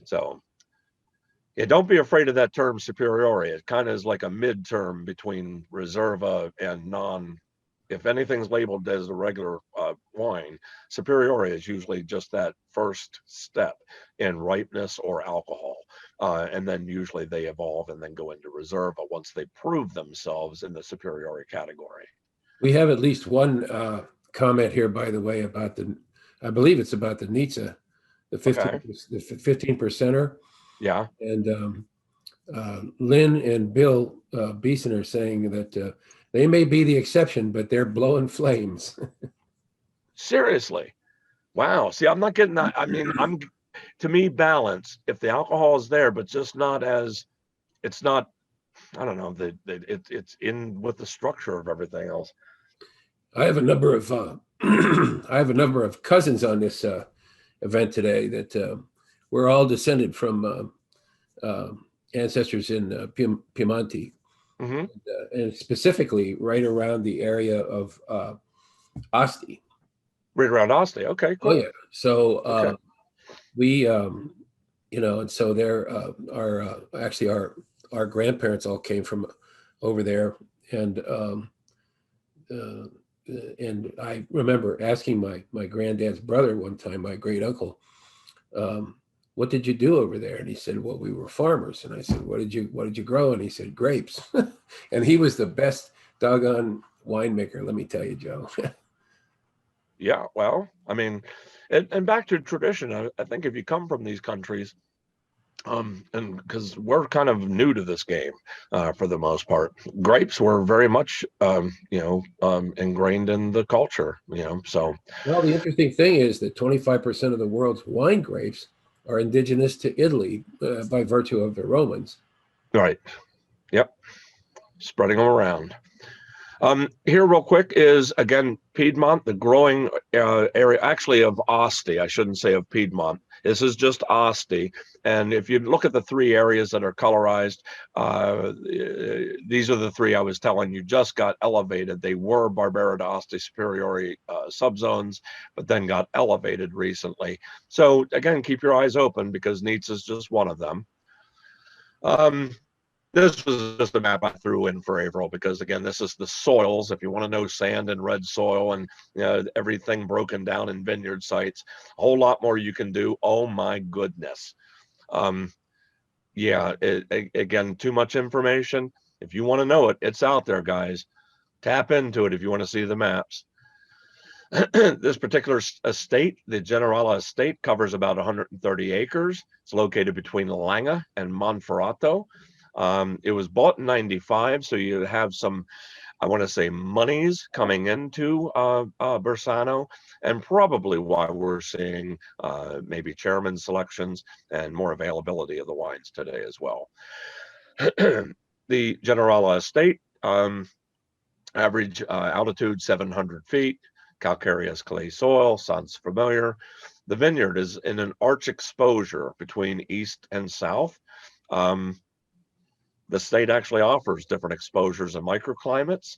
So yeah, don't be afraid of that term Superiore. It kind of is like a midterm between Reserva and non. If anything's labeled as a regular wine, Superiore is usually just that first step in ripeness or alcohol. And then usually they evolve and then go into Reserva once they prove themselves in the Superiore category. We have at least one comment here, by the way, about I believe it's about the Nizza, the 15%er. Yeah. And Lynn and Bill Beeson are saying that they may be the exception, but they're blowing flames. Seriously. Wow. See, I'm not getting that. I mean, to me, balance, if the alcohol is there, but just not as, it's not, I don't know, it's in with the structure of everything else. I have a number of I have a number of cousins on this event today that we're all descended from ancestors in Piemonte, Hmm. and specifically right around the area of Asti. Right around Austin. Okay, Oh cool. yeah. So Okay. we, and so there, actually our grandparents all came from over there, and uh, I remember asking my granddad's brother one time, my great uncle, um, what did you do over there? And he said, well, we were farmers. And I said, what did you grow? And he said, grapes. And he was the best doggone winemaker, let me tell you, Joe. Yeah, well, I mean, and back to tradition, I think if you come from these countries, and because we're kind of new to this game, for the most part, grapes were very much, ingrained in the culture, so Well, the interesting thing is that 25% of the world's wine grapes are indigenous to Italy by virtue of the Romans. right. Yep. Spreading them around. Here, real quick, is again Piedmont, the growing area, actually of Asti. I shouldn't say of Piedmont. This is just Asti. And if you look at the three areas that are colorized, these are the three I was telling you just got elevated. They were Barbera d'Asti Superiore subzones, but then got elevated recently. So again, keep your eyes open because Neats is just one of them. This was just a map I threw in for April because, again, this is the soils. If you want to know sand and red soil and everything broken down in vineyard sites, a whole lot more you can do. Oh, my goodness. Yeah, again, too much information. If you want to know it, it's out there, guys. Tap into it if you want to see the maps. This particular estate, the Generala estate, covers about 130 acres. It's located between Langa and Monferrato. It was bought in 95, so you have some, I want to say, monies coming into Bersano, and probably why we're seeing maybe chairman selections and more availability of the wines today as well. The Generala estate, average altitude 700 feet, calcareous clay soil, sounds familiar. The vineyard is in an arch exposure between east and south. The state actually offers different exposures and microclimates,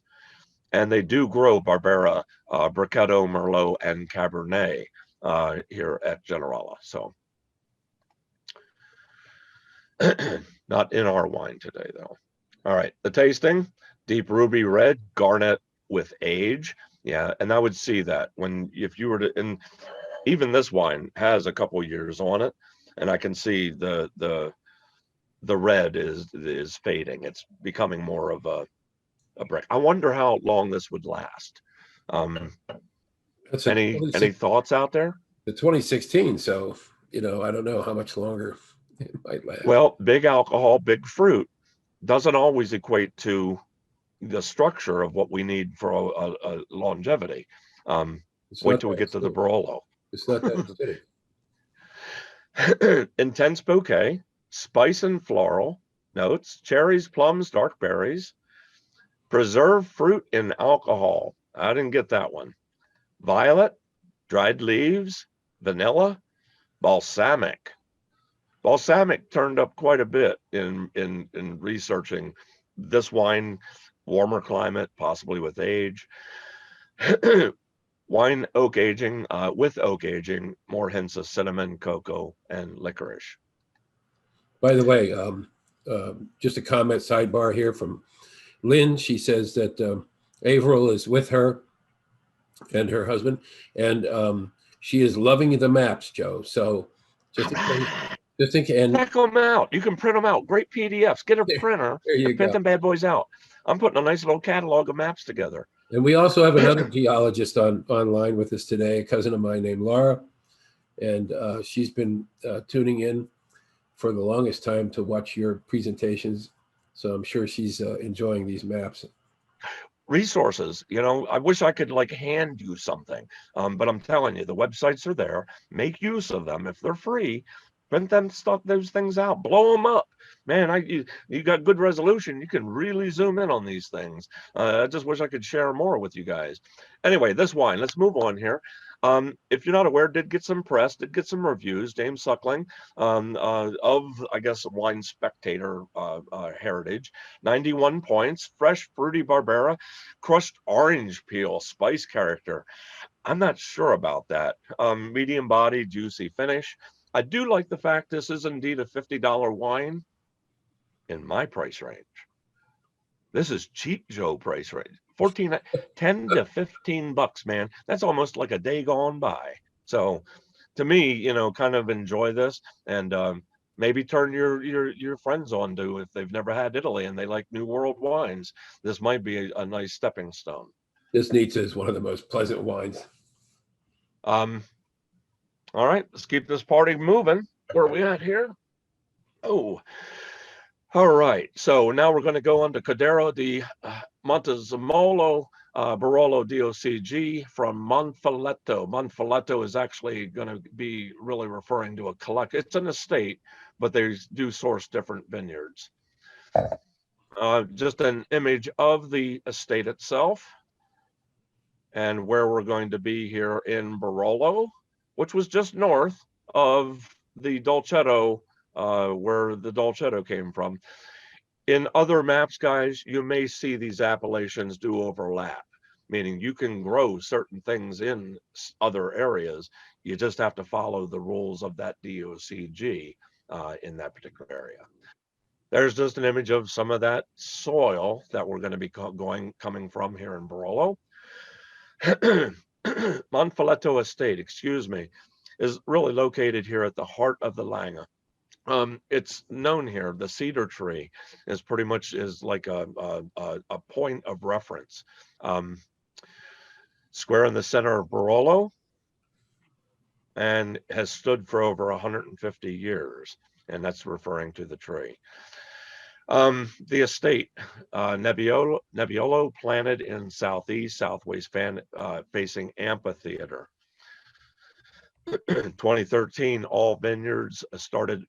and they do grow Barbera, Brachetto, Merlot, and Cabernet here at Generala. So not in our wine today, though. All right, the tasting, deep ruby red, garnet with age. Yeah, and I would see that if you were to, and even this wine has a couple years on it, and I can see the red is fading. It's becoming more of a brick. I wonder how long this would last. That's Any thoughts out there? the 2016, so I don't know how much longer it might last. Well, big alcohol, big fruit doesn't always equate to the structure of what we need for a longevity. Wait till we get to the Barolo. It's not that acidic. Intense bouquet, spice and floral notes, cherries, plums, dark berries, preserved fruit in alcohol. I didn't get that one. Violet, dried leaves, vanilla, balsamic. Balsamic turned up quite a bit in researching this wine, warmer climate, possibly with age. Wine oak aging, with oak aging, more hints of cinnamon, cocoa, and licorice. By the way, just a comment sidebar here from Lynn. She says that Averill is with her and her husband, and she is loving the maps, Joe. So just think and check them out. You can print them out. Great PDFs. Get a printer and print them bad boys out. I'm putting a nice little catalog of maps together. And we also have another geologist online with us today, a cousin of mine named Laura, and she's been tuning in for the longest time to watch your presentations. So I'm sure she's enjoying these maps. Resources, I wish I could hand you something, but I'm telling you, the websites are there. Make use of them if they're free. Print those things out, blow them up. man, you got good resolution. You can really zoom in on these things. I just wish I could share more with you guys. Anyway, this wine, let's move on here. If you're not aware, did get some press, did get some reviews. James Suckling of, I guess, Wine Spectator heritage, 91 points, fresh, fruity Barbera, crushed orange peel, spice character. I'm not sure about that. Medium body, juicy finish. I do like the fact this is indeed a $50 wine in my price range. This is cheap Joe price range. 10 to 15 bucks, man. That's almost like a day gone by. So to me, you know, kind of enjoy this and maybe turn your friends on to if they've never had Italy and they like New World wines. This might be a nice stepping stone. This Nizza is one of the most pleasant wines. All right, let's keep this party moving. Where are we at here? Oh, all right. So now we're going to go on to Cordero di Montezemolo Barolo DOCG from Monfalletto. Monfalletto is actually going to be really referring to a collect. It's an estate, but they do source different vineyards. Just an image of the estate itself and where we're going to be here in Barolo, which was just north of the Dolcetto, where the Dolcetto came from. In other maps, guys, you may see these appellations do overlap, meaning you can grow certain things in other areas. You just have to follow the rules of that DOCG in that particular area. There's just an image of some of that soil that we're going to be coming from here in Barolo. Monfalletto Estate, excuse me, is really located here at the heart of the Langa. It's known here, the cedar tree is pretty much like a point of reference. Square in the center of Barolo and has stood for over 150 years, and that's referring to the tree. The estate, Nebbiolo planted in southeast, southwest facing amphitheater. 2013, all vineyards started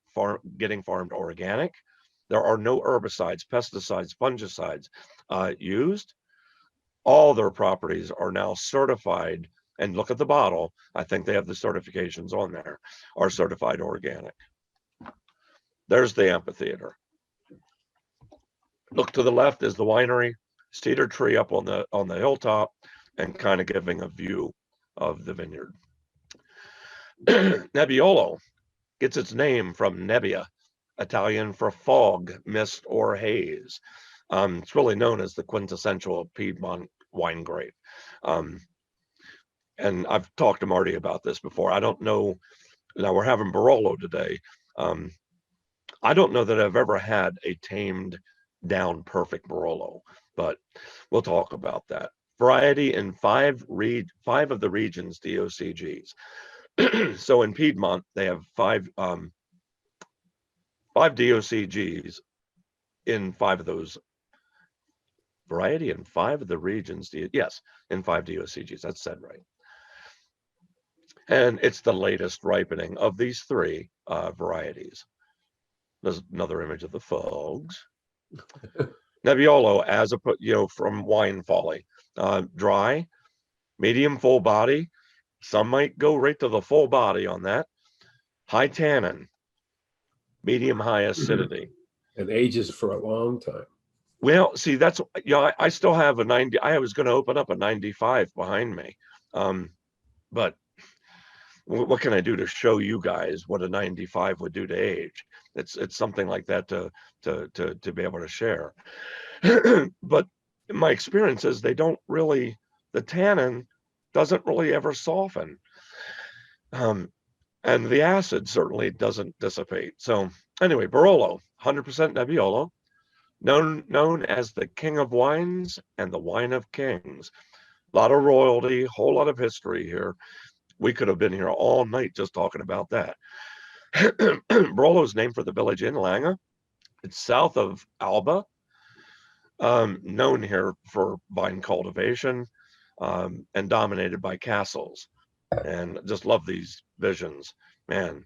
getting farmed organic. There are no herbicides, pesticides, fungicides used. All their properties are now certified, and look at the bottle. I think they have the certifications on there, are certified organic. There's the amphitheater. Look to the left is the winery, cedar tree up on the hilltop, and kind of giving a view of the vineyard. Nebbiolo gets its name from nebbia, Italian for fog, mist, or haze. It's really known as the quintessential Piedmont wine grape. And I've talked to Marty about this before. I don't know, now we're having Barolo today. I don't know that I've ever had a tamed down perfect Barolo, but we'll talk about that. Variety in five of the regions DOCGs. So in Piedmont, they have five DOCGs in 5 of those. Variety in 5 of the regions. Yes, in 5 DOCGs. That's said right. And it's the latest ripening of these 3 varieties. There's another image of the fogs. Nebbiolo, as a from Wine Folly, dry, medium, full body. Some might go right to the full body on that. High tannin, medium high acidity. And ages for a long time. Well, see, that's, I still have a 90. I was going to open up a 95 behind me. But what can I do to show you guys what a 95 would do to age? It's something like that to be able to share. But my experience is they don't really, the tannin doesn't really ever soften. And the acid certainly doesn't dissipate. So anyway, Barolo, 100% Nebbiolo, known as the king of wines and the wine of kings. A lot of royalty, whole lot of history here. We could have been here all night just talking about that. Barolo is named for the village in Langa. It's south of Alba, known here for vine cultivation, and dominated by castles. And just love these visions, man.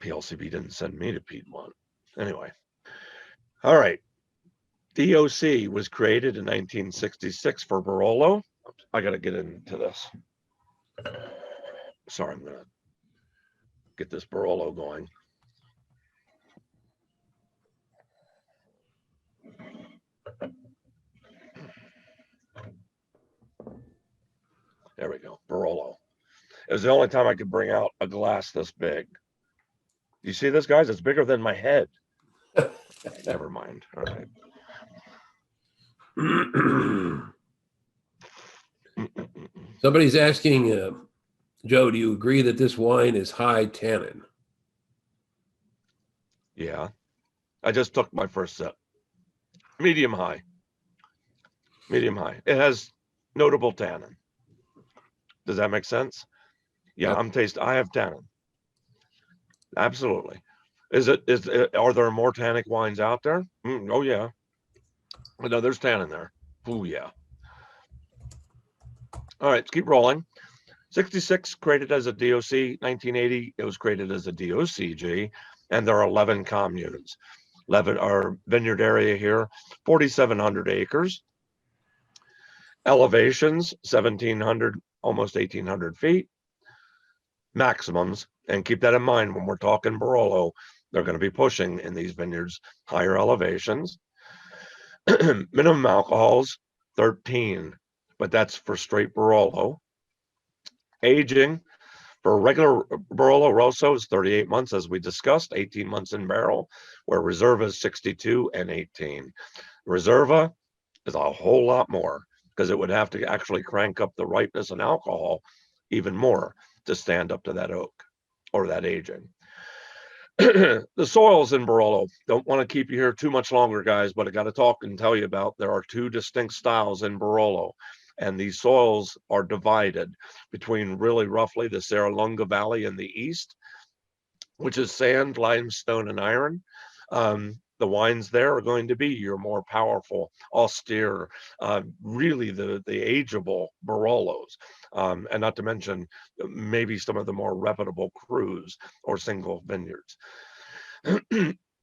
PLCB didn't send me to Piedmont. Anyway, all right. DOC was created in 1966 for Barolo. I got to get into this. Sorry, I'm going to get this Barolo going. There we go, Barolo. It was the only time I could bring out a glass this big. You see this, guys? It's bigger than my head. Never mind. All right. Somebody's asking, Joe, do you agree that this wine is high tannin? Yeah. I just took my first sip. Medium high. Medium high. It has notable tannin. Does that make sense? Yeah, Yep. I have tannin. Absolutely. Are there more tannic wines out there? Oh yeah. No, there's tannin there. Oh yeah. All right, let's keep rolling. 66 created as a DOC. 1980, it was created as a DOCG, and there are 11 communes. 11 our vineyard area here, 4,700 acres. Elevations, 1,700, almost 1,800 feet. Maximums, and keep that in mind when we're talking Barolo, they're going to be pushing in these vineyards higher elevations. Minimum alcohols, 13, but that's for straight Barolo. Aging for regular Barolo Rosso is 38 months, as we discussed, 18 months in barrel, where Reserva is 62 and 18. Reserva is a whole lot more because it would have to actually crank up the ripeness and alcohol even more to stand up to that oak or that aging. The soils in Barolo, don't want to keep you here too much longer, guys, but I got to talk and tell you about there are two distinct styles in Barolo, and these soils are divided between really roughly the Serralunga Valley in the east, which is sand, limestone, and iron. The wines there are going to be your more powerful, austere, really the ageable Barolos, and not to mention maybe some of the more reputable crus or single vineyards.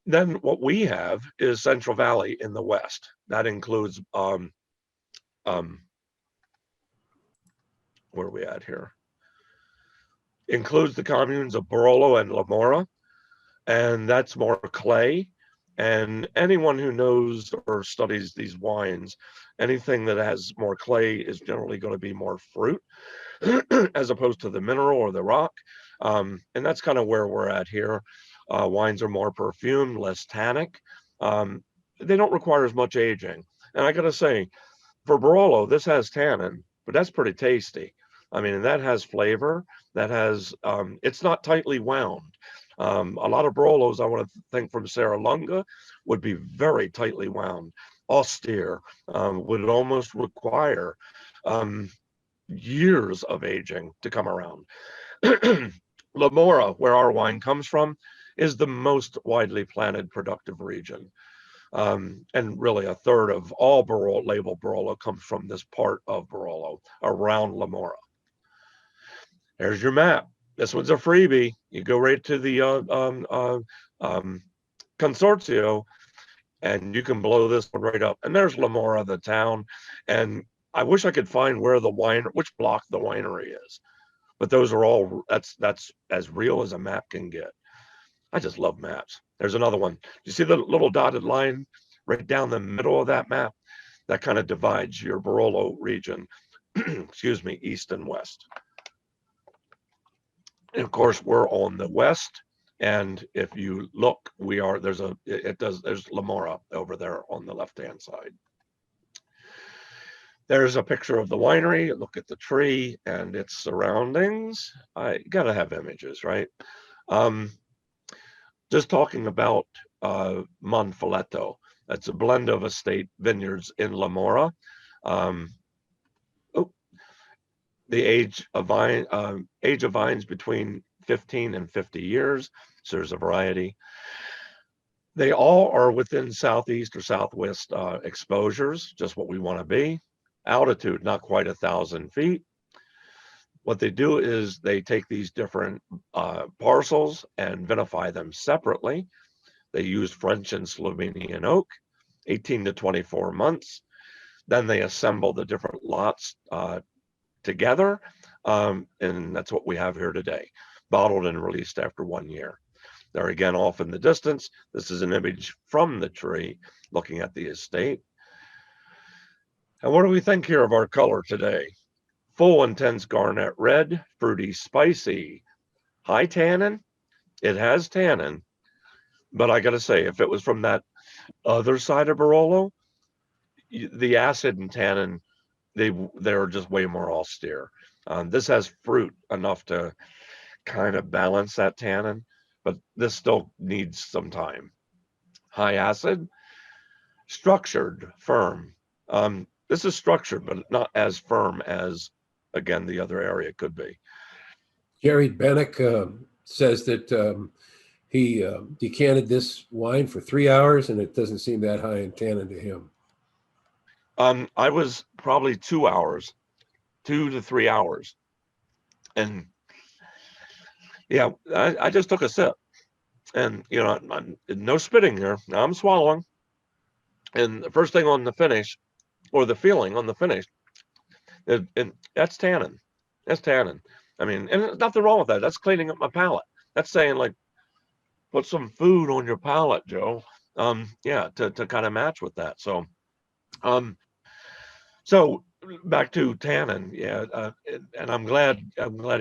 Then what we have is Central Valley in the west. That includes, where are we at here? Includes the communes of Barolo and La Mora, and that's more clay. And anyone who knows or studies these wines, anything that has more clay is generally going to be more fruit as opposed to the mineral or the rock. And that's kind of where we're at here. Wines are more perfumed, less tannic. They don't require as much aging. And I got to say, for Barolo, this has tannin, but that's pretty tasty. I mean, that has flavor. That has, it's not tightly wound. A lot of Barolos, I want to think from Serralunga, would be very tightly wound, austere, would almost require years of aging to come around. La Mora, where our wine comes from, is the most widely planted productive region. And really a third of all Barolo, labeled Barolo comes from this part of Barolo, around La Mora. There's your map. This one's a freebie. You go right to the Consortio, and you can blow this one right up. And there's La Mora, the town. And I wish I could find where the which block the winery is. But those are all, that's as real as a map can get. I just love maps. There's another one. You see the little dotted line right down the middle of that map? That kind of divides your Barolo region, excuse me, east and west. And of course, we're on the west. And if you look, there's La Mora over there on the left-hand side. There's a picture of the winery. Look at the tree and its surroundings. I gotta have images, right? Just talking about Monfiletto. That's a blend of estate vineyards in La Mora. The age of vines between 15 and 50 years. So there's a variety. They all are within southeast or southwest exposures, just what we want to be. Altitude, not quite 1,000 feet. what they do is they take these different parcels and vinify them separately. They use French and Slovenian oak, 18 to 24 months. Then they assemble the different lots together, and that's what we have here today, bottled and released after 1 year. There again, off in the distance, this is an image from the tree looking at the estate. And what do we think here of our color today? Full intense garnet red, fruity, spicy, high tannin. It has tannin, but I got to say, if it was from that other side of Barolo, the acid and tannin, they're just way more austere. This has fruit enough to kind of balance that tannin, but this still needs some time. High acid, structured, firm. This is structured, but not as firm as, again, the other area could be. Jerry Bennick says that he decanted this wine for 3 hours, and it doesn't seem that high in tannin to him. I was probably 2 hours, 2 to 3 hours. And yeah, I just took a sip, and I'm no spitting here. Now I'm swallowing. And the first thing on the finish, or the feeling on the finish, and that's tannin. That's tannin. I mean, and there's nothing wrong with that. That's cleaning up my palate. That's saying, like, put some food on your palate, Joe. Yeah, to kind of match with that. So, so back to tannin, yeah, and I'm glad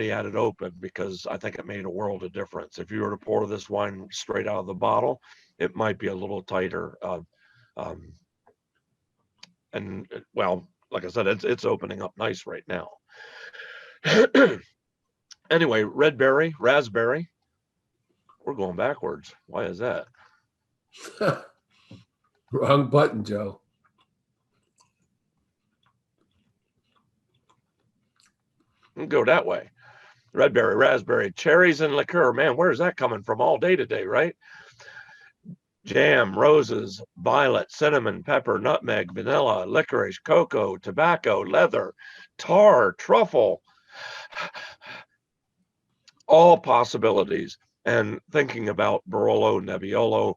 he had it open, because I think it made a world of difference. If you were to pour this wine straight out of the bottle, it might be a little tighter. And well, like I said, it's opening up nice right now. Anyway, red berry, raspberry. We're going backwards. Why is that? Wrong button, Joe. Go that way. Red berry, raspberry, cherries, and liqueur. Man, where's that coming from all day today, right? Jam, roses, violet, cinnamon, pepper, nutmeg, vanilla, licorice, cocoa, tobacco, leather, tar, truffle. All possibilities. And thinking about Barolo Nebbiolo,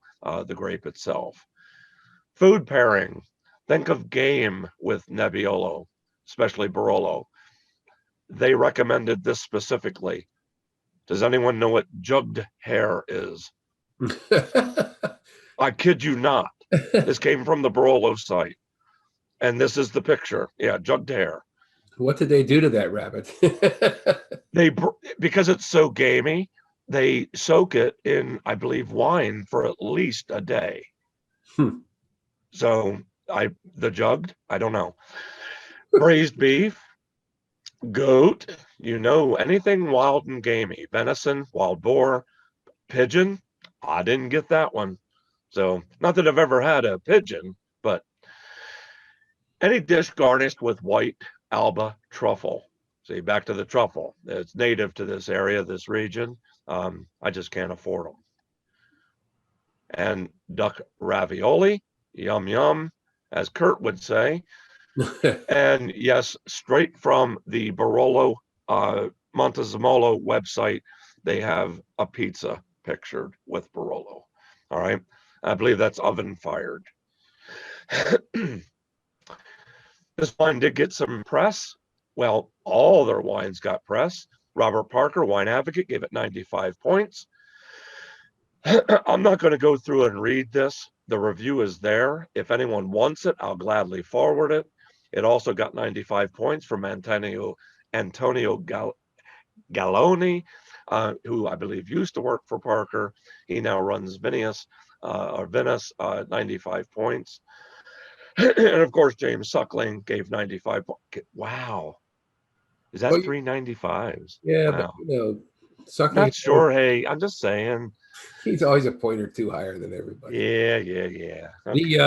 the grape itself. Food pairing. Think of game with Nebbiolo, especially Barolo. They recommended this specifically. Does anyone know what jugged hare is? I kid you not. This came from the Barolo site. And this is the picture. Yeah, jugged hare. What did they do to that rabbit? Because it's so gamey, they soak it in, I believe, wine for at least a day. So the jugged, I don't know. Braised beef, goat, anything wild and gamey. Venison, wild boar, pigeon. I didn't get that one. So not that I've ever had a pigeon, but any dish garnished with white Alba truffle. See, back to the truffle. It's native to this area, this region. I just can't afford them. And duck ravioli, yum, yum, as Kurt would say. And yes, straight from the Barolo Montezemolo website, they have a pizza pictured with Barolo. All right. I believe that's oven fired. This wine did get some press. Well, all their wines got press. Robert Parker, Wine Advocate, gave it 95 points. I'm not going to go through and read this. The review is there. If anyone wants it, I'll gladly forward it. It also got 95 points from Antonio Galloni, who I believe used to work for Parker. He now runs Venice, 95 points. And of course, James Suckling gave 95 points. Wow. Is that 395s? Yeah, wow. But Suckling. Not sure. Hey, I'm just saying. He's always a point or two higher than everybody. Yeah. Okay.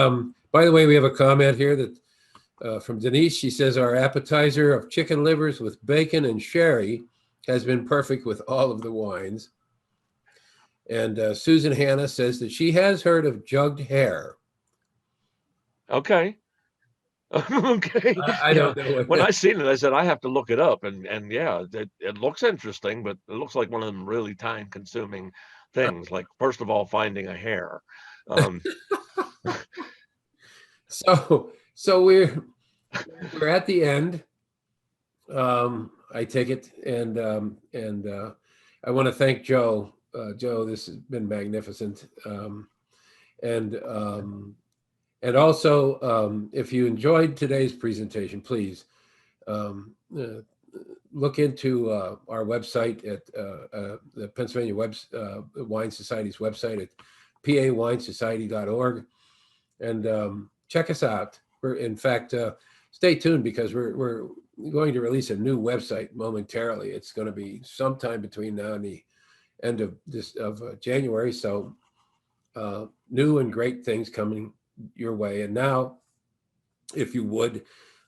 By the way, we have a comment here that from Denise. She says our appetizer of chicken livers with bacon and sherry has been perfect with all of the wines. And Susan Hanna says that she has heard of jugged hare. Okay. Okay. I don't know what When that- I seen it, I said, I have to look it up. And yeah, it looks interesting, but it looks like one of them really time consuming things. Like, first of all, finding a hair. So we're at the end. I take it, and I want to thank Joe. Joe, this has been magnificent. And also, if you enjoyed today's presentation, please look into our website at the Pennsylvania Wine Society's website at pawinesociety.org, and check us out. In fact, stay tuned because we're going to release a new website momentarily. It's going to be sometime between now and the end of January. So new and great things coming your way. And now, if you would,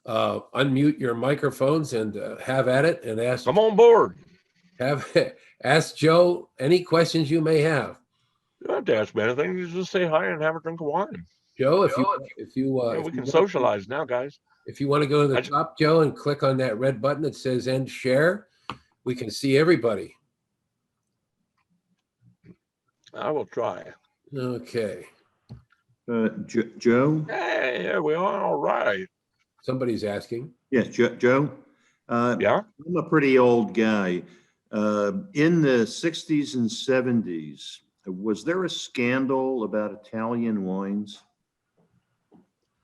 unmute your microphones and have at it and Come on board. ask Joe any questions you may have. You don't have to ask me anything. You just say hi and have a drink of wine. Joe, if Yeah, we can socialize now, guys. If you want to go to the top, Joe, and click on that red button that says end share, we can see everybody. I will try. Okay. Joe? Hey, here we are. All right. Somebody's asking. Yes, Joe? Yeah. I'm a pretty old guy. In the 60s and 70s, was there a scandal about Italian wines?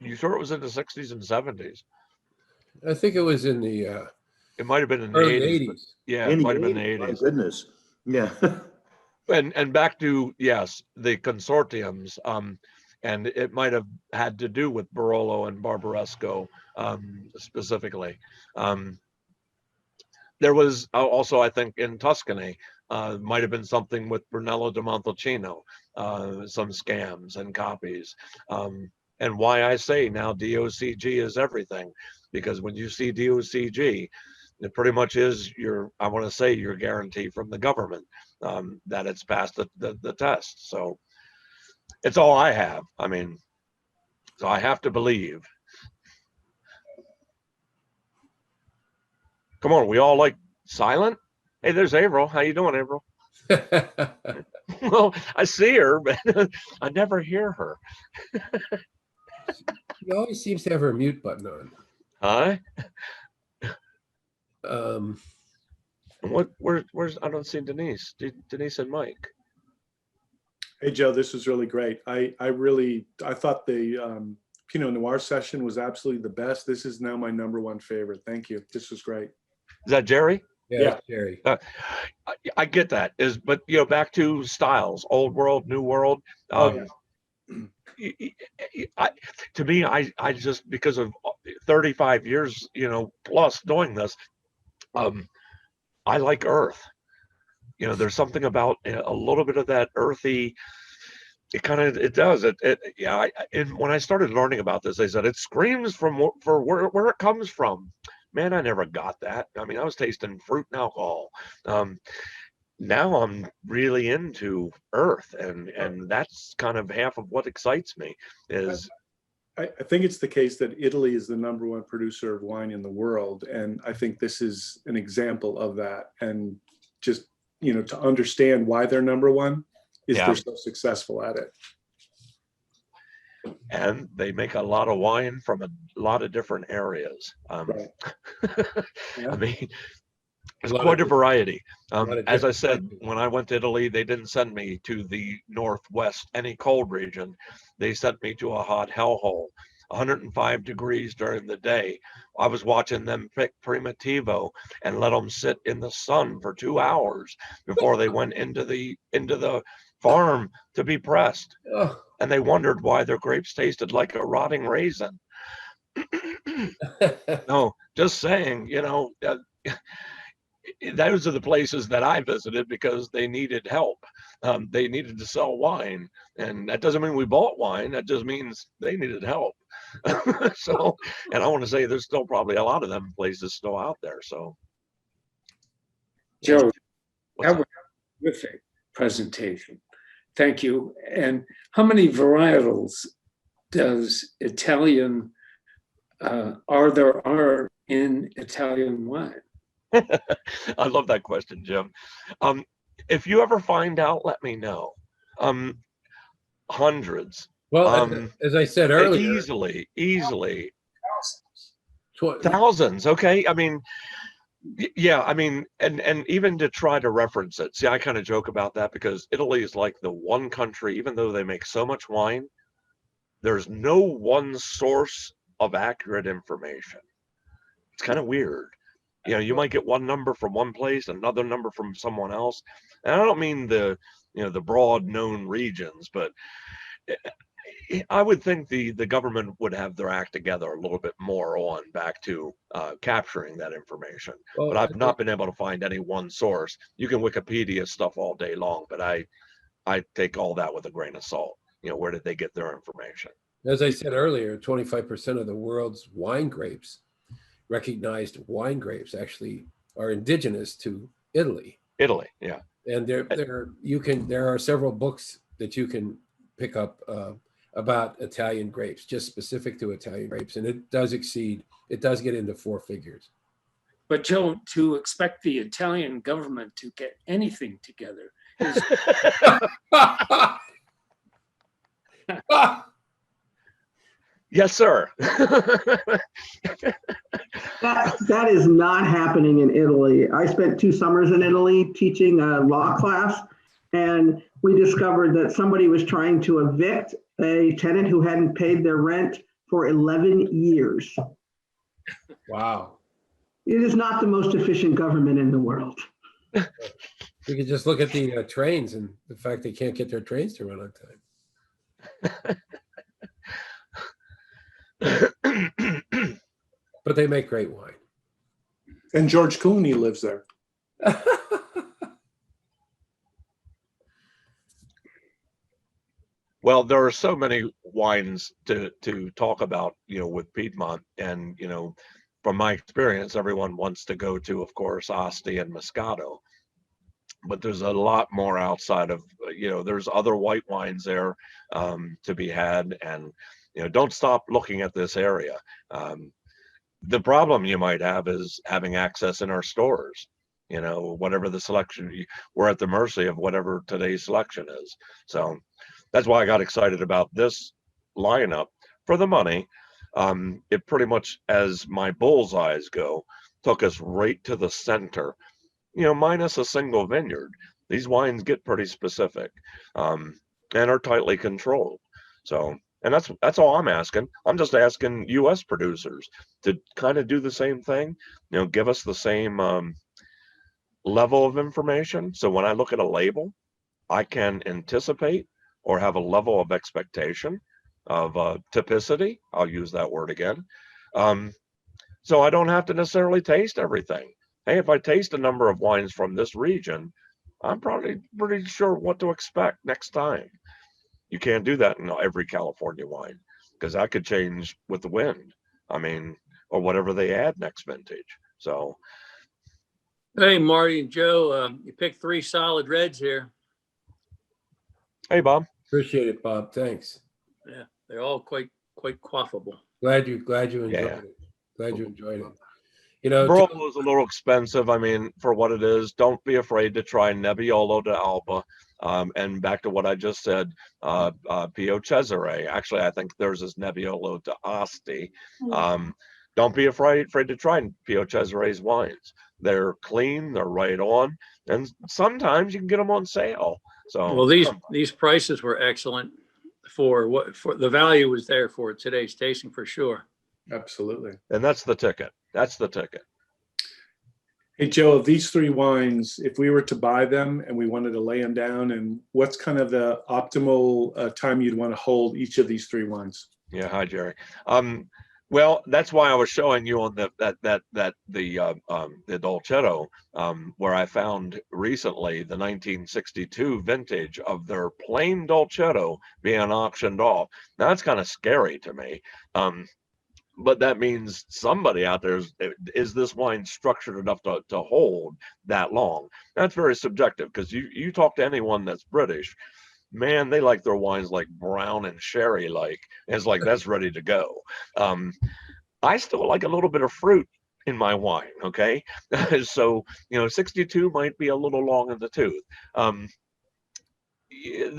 You sure it was in the 60s and 70s? I think it was in the It might have been in the early 80s. 80s. Yeah, it might have been the 80s. My goodness. Yeah. And back to, yes, the consortiums, and it might have had to do with Barolo and Barbaresco specifically. There was also, I think, in Tuscany, might have been something with Brunello de Montalcino, some scams and copies. And why I say now DOCG is everything, because when you see DOCG, it pretty much is I want to say, your guarantee from the government that it's passed the test. So it's all I have. I mean, so I have to believe. Come on, we all like silent? Hey, there's Avril. How you doing, Avril? Well, I see her, but I never hear her. She always seems to have her mute button on. Huh? Um, Where's I don't see Denise. Denise and Mike. Hey, Joe, this was really great. I thought the Pinot Noir session was absolutely the best. This is now my #1 favorite. Thank you. This was great. Is that Jerry? yeah, Jerry. I get that. But back to styles, old world, new world. To me, I just, because of 35 years, plus doing this, I like earth. There's something about a little bit of that earthy. It does. And when I started learning about this, they said it screams for where it comes from. Man, I never got that. I mean, I was tasting fruit and alcohol. Now I'm really into earth, and that's kind of half of what excites me. Is I think it's the case that Italy is the #1 producer of wine in the world, and I think this is an example of that. And just to understand why they're #1 is they're so successful at it. And they make a lot of wine from a lot of different areas. Right. I mean, there's quite a variety. As I said, when I went to Italy, they didn't send me to the northwest, any cold region. They sent me to a hot hellhole, 105 degrees during the day. I was watching them pick Primitivo and let them sit in the sun for 2 hours before they went into the farm to be pressed. Oh. And they wondered why their grapes tasted like a rotting raisin. No, just saying, those are the places that I visited because they needed help. They needed to sell wine. And that doesn't mean we bought wine. That just means they needed help. So, and I want to say there's still probably a lot of them places still out there. So, Joe, that was a terrific presentation. Thank you. And how many varietals does Italian there are in Italian wine? I love that question, Jim. If you ever find out, let me know. Hundreds. Well, as I said earlier, Easily tw- thousands. Okay. I mean, yeah, I mean, and even to try to reference it. See, I kind of joke about that because Italy is like the one country, even though they make so much wine, there's no one source of accurate information. It's kind of weird. You know, you might get one number from one place, another number from someone else. And I don't mean the, the broad known regions, but I would think the government would have their act together a little bit more on back to capturing that information. well, But I've not been able to find any one source. You can Wikipedia stuff all day long, but I take all that with a grain of salt. You know, where did they get their information? as I said earlier, 25% of the world's wine grapes, recognized wine grapes, actually are indigenous to Italy. Italy, yeah. And there are several books that you can pick up about Italian grapes, just specific to Italian grapes, and it does get into four figures. But Joe, to expect the Italian government to get anything together is Yes, sir. That is not happening in Italy. I spent 2 summers in Italy teaching a law class, and we discovered that somebody was trying to evict a tenant who hadn't paid their rent for 11 years. Wow. It is not the most efficient government in the world. You can just look at the trains and the fact they can't get their trains to run on time. But they make great wine. And George Clooney lives there. Well, there are so many wines to talk about, with Piedmont, and from my experience, everyone wants to go to, of course, Asti and Moscato, but there's a lot more outside of, there's other white wines there to be had, and don't stop looking at this area. The problem you might have is having access in our stores. Whatever the selection, we're at the mercy of whatever today's selection is. So that's why I got excited about this lineup for the money. It pretty much, as my bullseyes go, took us right to the center, minus a single vineyard. These wines get pretty specific and are tightly controlled. So, and that's all I'm asking. I'm just asking U.S. producers to kind of do the same thing, give us the same level of information. So when I look at a label, I can anticipate or have a level of expectation of typicity. I'll use that word again. So I don't have to necessarily taste everything. Hey, if I taste a number of wines from this region, I'm probably pretty sure what to expect next time. You can't do that in every California wine because that could change with the wind. I mean, or whatever they add next vintage. So. Hey, Marty and Joe, you picked 3 solid reds here. Hey, Bob. Appreciate it, Bob. Thanks. Yeah, they're all quite quaffable. Glad you enjoyed it. Glad you enjoyed it. Barolo is a little expensive. I mean, for what it is, don't be afraid to try Nebbiolo d'Alba. And back to what I just said, Pio Cesare. Actually, I think theirs is Nebbiolo d'Asti. Don't be afraid to try Pio Cesare's wines. They're clean, they're right on, and sometimes you can get them on sale. So, well, these prices were excellent for the value was there for today's tasting for sure. Absolutely. And that's the ticket. That's the ticket. Hey, Joe, of these 3 wines, if we were to buy them and we wanted to lay them down, and what's kind of the optimal time you'd want to hold each of these 3 wines? Yeah. Hi, Jerry. Well, that's why I was showing you on the Dolcetto, where I found recently the 1962 vintage of their plain Dolcetto being auctioned off. Now that's kind of scary to me. But that means somebody out there is this wine structured enough to hold that long? That's very subjective because you talk to anyone that's British, man, they like their wines like brown and sherry like. And it's like that's ready to go. I still like a little bit of fruit in my wine. Okay. So, 62 might be a little long in the tooth. The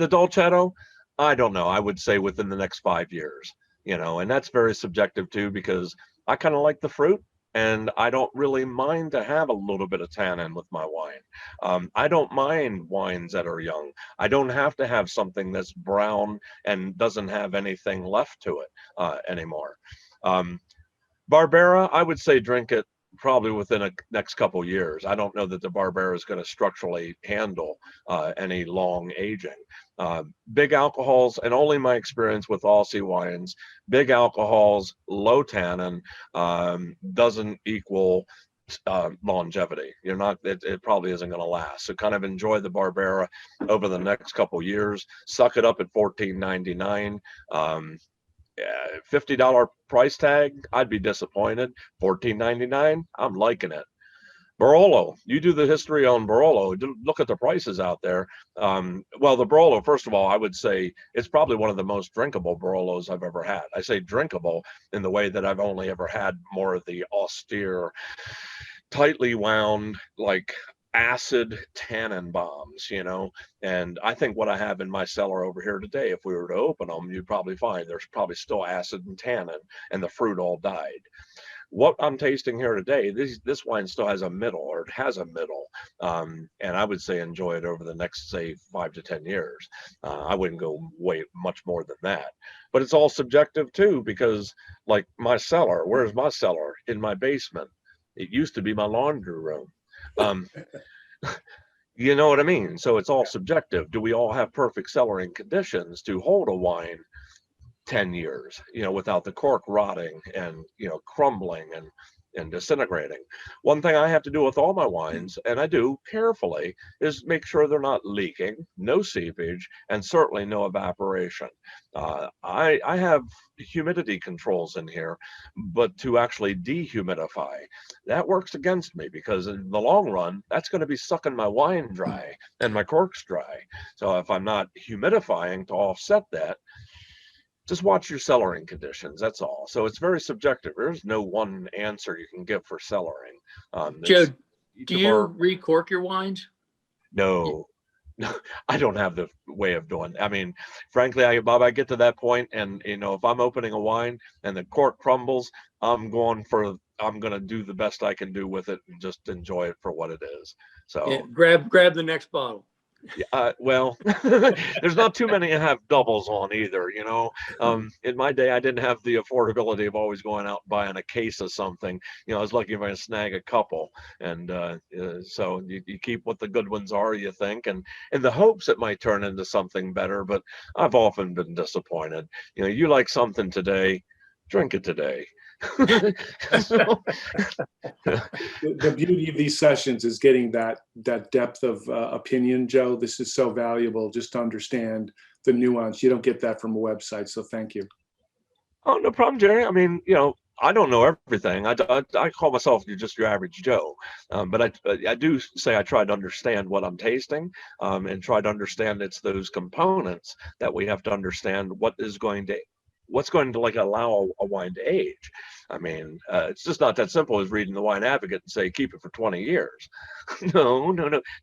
Dolcetto, I don't know. I would say within the next 5 years, and that's very subjective too, because I kind of like the fruit and I don't really mind to have a little bit of tannin with my wine. I don't mind wines that are young. I don't have to have something that's brown and doesn't have anything left to it anymore. Barbera, I would say drink it probably within a next couple years. I don't know that the Barbera is going to structurally handle any long aging. Big alcohols, and only my experience with Aussie wines, big alcohols, low tannin doesn't equal longevity. It probably isn't going to last. So kind of enjoy the Barbera over the next couple years. Suck it up at $14.99. $50 price tag, I'd be disappointed. $14.99, I'm liking it. Barolo, you do the history on Barolo. Look at the prices out there. Well, the Barolo, first of all, I would say it's probably one of the most drinkable Barolos I've ever had. I say drinkable in the way that I've only ever had more of the austere, tightly wound, like acid tannin bombs, and I think what I have in my cellar over here today, if we were to open them, you'd probably find there's probably still acid and tannin, and the fruit all died. What I'm tasting here today, this wine still has a middle, or it has a middle, and I would say enjoy it over the next, say, 5 to 10 years. I wouldn't go way much more than that, but it's all subjective too, because like my cellar, where's my cellar? In my basement. It used to be my laundry room. You know what I mean? So it's all subjective. Do we all have perfect cellaring conditions to hold a wine 10 years, without the cork rotting and, crumbling and disintegrating? One thing I have to do with all my wines, and I do carefully, is make sure they're not leaking, no seepage, and certainly no evaporation. I have humidity controls in here, but to actually dehumidify, that works against me, because in the long run, that's going to be sucking my wine dry and my corks dry. So if I'm not humidifying to offset that, just watch your cellaring conditions. That's all. So it's very subjective. There's no one answer you can give for cellaring. Joe, do you recork your wines? No, I don't have the way of doing. I mean, frankly, Bob, I get to that point, and if I'm opening a wine and the cork crumbles, I'm going to do the best I can do with it and just enjoy it for what it is. So yeah, grab the next bottle. Well, there's not too many that have doubles on either, in my day, I didn't have the affordability of always going out and buying a case of something. I was lucky if I could snag a couple. And so you keep what the good ones are, you think, and in the hopes it might turn into something better. But I've often been disappointed. You like something today, drink it today. The beauty of these sessions is getting that depth of opinion, Joe. This is so valuable just to understand the nuance. You don't get that from a website, so thank you. Oh, no problem, Jerry. I mean, I don't know everything. I call myself just your average Joe, but I do say I try to understand what I'm tasting, and try to understand it's those components that we have to understand what's going to like allow a wine to age. I mean, it's just not that simple as reading the Wine Advocate and say, keep it for 20 years. No,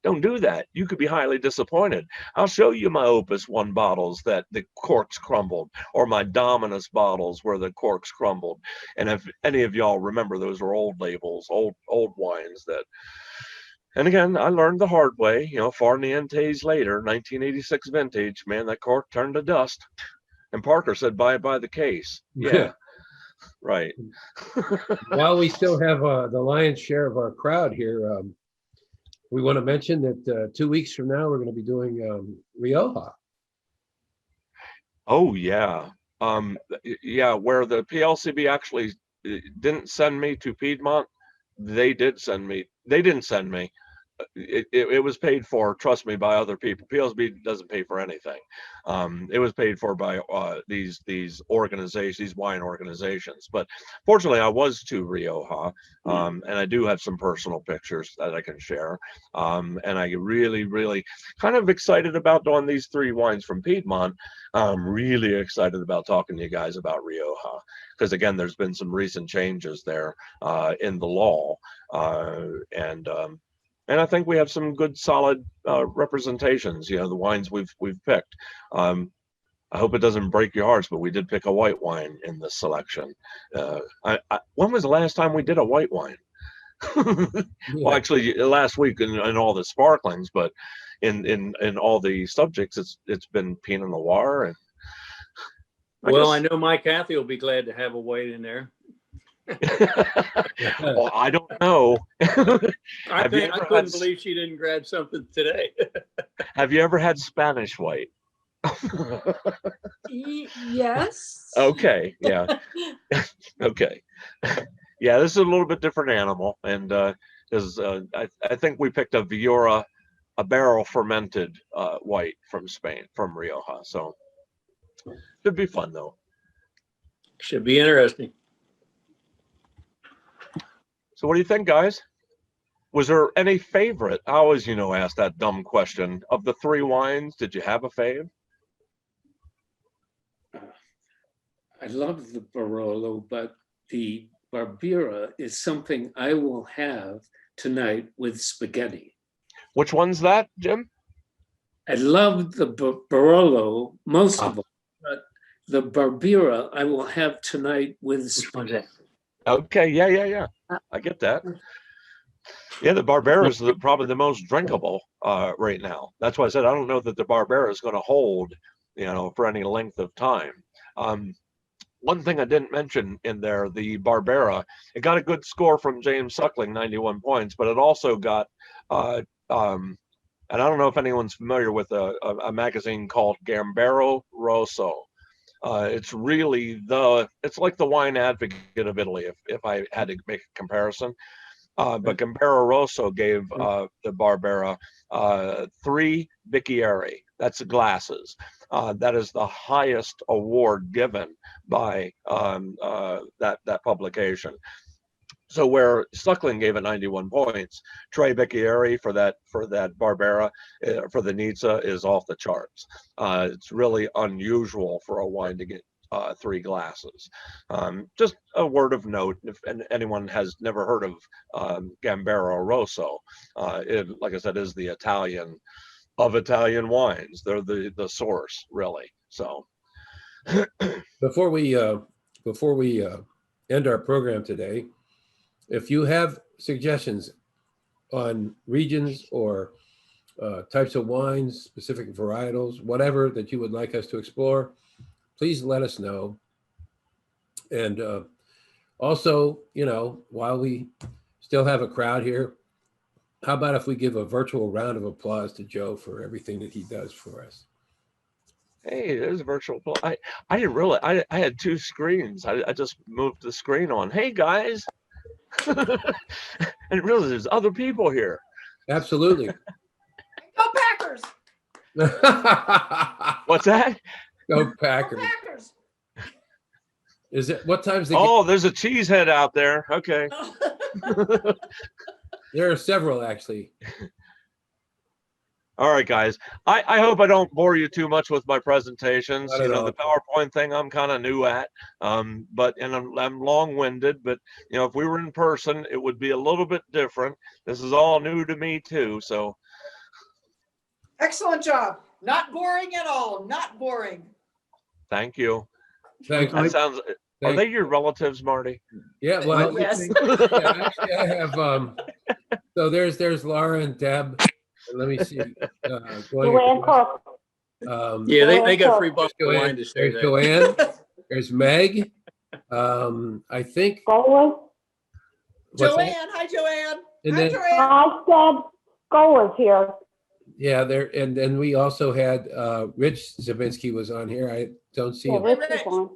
don't do that. You could be highly disappointed. I'll show you my Opus 1 bottles that the corks crumbled, or my Dominus bottles where the corks crumbled. And if any of y'all remember, those are old labels, old wines that, and again, I learned the hard way, Farnientes later, 1986 vintage, man, that cork turned to dust. And Parker said, buy it by the case. Yeah, right. While we still have the lion's share of our crowd here, we want to mention that 2 weeks from now, we're going to be doing Rioja. Oh, yeah. Yeah, where the PLCB actually didn't send me to Piedmont, they didn't send me. it was paid for, trust me, by other people. PLSB doesn't pay for anything. It was paid for by these organizations, these wine organizations. But fortunately, I was to Rioja, and I do have some personal pictures that I can share. And I really kind of excited about doing these 3 wines from Piedmont. I'm really excited about talking to you guys about Rioja, because again, there's been some recent changes there in the law, and I think we have some good, solid representations. You know, the wines we've picked. I hope it doesn't break your hearts, but we did pick a white wine in this selection. When was the last time we did a white wine? Well, actually, last week in all the sparklings, but in all the subjects, it's been Pinot Noir. And Well, I know my Kathy will be glad to have a white in there. Well, I don't know. I couldn't believe she didn't grab something today. Have you ever had Spanish white? Yes. Okay, yeah. Okay. Yeah, this is a little bit different animal, and I think we picked a Viura, a barrel fermented white from Spain, from Rioja. So should be fun though. Should be interesting. So what do you think, guys? Was there any favorite? I always, ask that dumb question. Of the 3 wines, did you have a fave? I love the Barolo, but the Barbera is something I will have tonight with spaghetti. Which one's that, Jim? I love the Barolo most of all, but the Barbera I will have tonight with spaghetti. Okay, yeah. I get that. Yeah, the Barbera is probably the most drinkable right now. That's why I said I don't know that the Barbera is going to hold, for any length of time. One thing I didn't mention in there, the Barbera, it got a good score from James Suckling, 91 points, but it also got, and I don't know if anyone's familiar with a magazine called Gambero Rosso. It's really it's like the Wine Advocate of Italy, if I had to make a comparison. But Gambero Rosso gave the Barbera 3 bicchieri. That's glasses. That is the highest award given by that publication. So where Suckling gave it 91 points, 3 bicchieri for that Barbera for the Nizza is off the charts. It's really unusual for a wine to get 3 glasses. Just a word of note, if anyone has never heard of Gambero Rosso, like I said, is the Italian of Italian wines. They're the source, really. So Before we end our program today, if you have suggestions on regions or types of wines, specific varietals, whatever that you would like us to explore, please let us know. And also, while we still have a crowd here, how about if we give a virtual round of applause to Joe for everything that he does for us? Hey, there's a virtual. I didn't realize I had 2 screens. I just moved the screen on. Hey guys, and realize there's other people here. Absolutely. Go Packers! What's that? Go Packers. Go Packers! Is it what time's the Oh, there's a cheesehead out there. Okay. There are several actually. All right, guys. I hope I don't bore you too much with my presentations. Not at all. The PowerPoint thing I'm kind of new at, but I'm long-winded. But if we were in person, it would be a little bit different. This is all new to me too. So, Excellent job. Not boring at all. Not boring. thank you. Thank That you. sounds. Are they your relatives, Marty? Yeah, well, Yes. yeah, actually, I have. So there's Laura and Deb. And let me see. Joanne Cook. Yeah, they got free bottle of Joanne, wine to say there's that. Joanne. There's Meg. I think. Goers. what's that? Joanne. Hi, Joanne. And Hi, then- Joanne. I said Goers here. Yeah, there, and then we also had Rich Zabinski was on here. I don't see Yeah, him. Rich is on.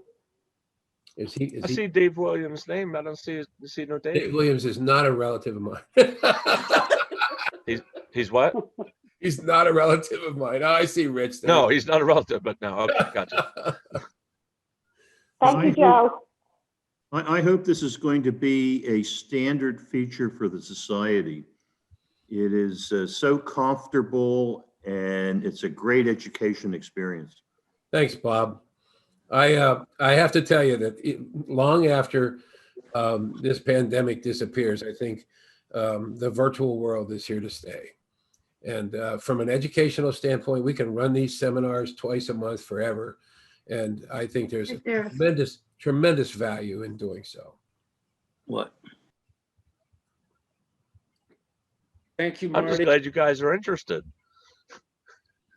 Is he? I see Dave Williams' name. I don't see no Dave. Dave Williams is not a relative of mine. He's what? He's not a relative of mine. Oh, I see Rich there. No, he's not a relative, but no. Okay, gotcha. Thank you, Joe. I hope this is going to be a standard feature for the society. It is so comfortable and it's a great education experience. Thanks, Bob. I have to tell you that long after this pandemic disappears, I think the virtual world is here to stay. And from an educational standpoint, we can run these seminars twice a month forever. And I think there's a tremendous value in doing so. What? Thank you, I'm just Marty. glad you guys are interested.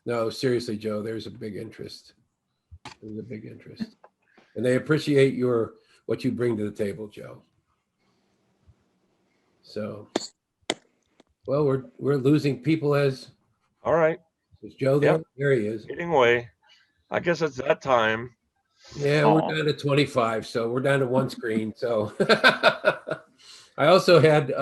No, seriously, Joe, there's a big interest. There's a big interest. And they appreciate what you bring to the table, Joe. So, well, we're losing people as. All right. Is Joe there? Yep. There he is. Getting away. I guess it's that time. Yeah, we're down to 25, so we're down to one screen. So I also had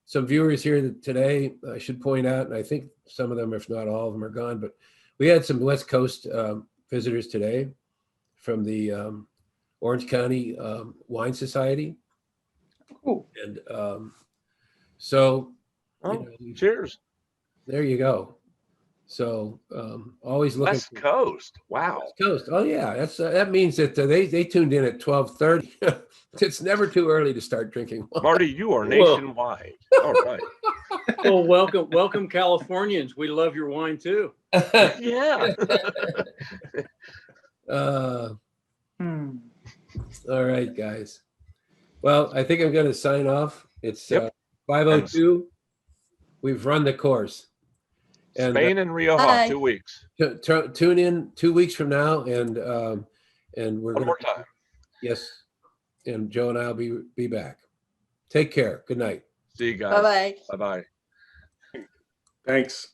some viewers here today, I should point out, and I think some of them, if not all of them, are gone, but we had some West Coast visitors today from the Orange County Wine Society. Cool. And so, Cheers. There you go. So always looking West Coast. Wow. West Coast. Oh yeah, that means that they tuned in at 12:30. It's never too early to start drinking wine. Marty, you are nationwide. All right. Well, welcome, Californians. We love your wine too. Yeah. All right, guys. Well, I think I'm going to sign off. It's 5:02. We've run the course. And Spain and Rioja, 2 weeks. Tune in 2 weeks from now, and we're One more time. Yes, and Joe and I'll be back. Take care. Good night. See you guys. Bye-bye. Bye-bye. Thanks.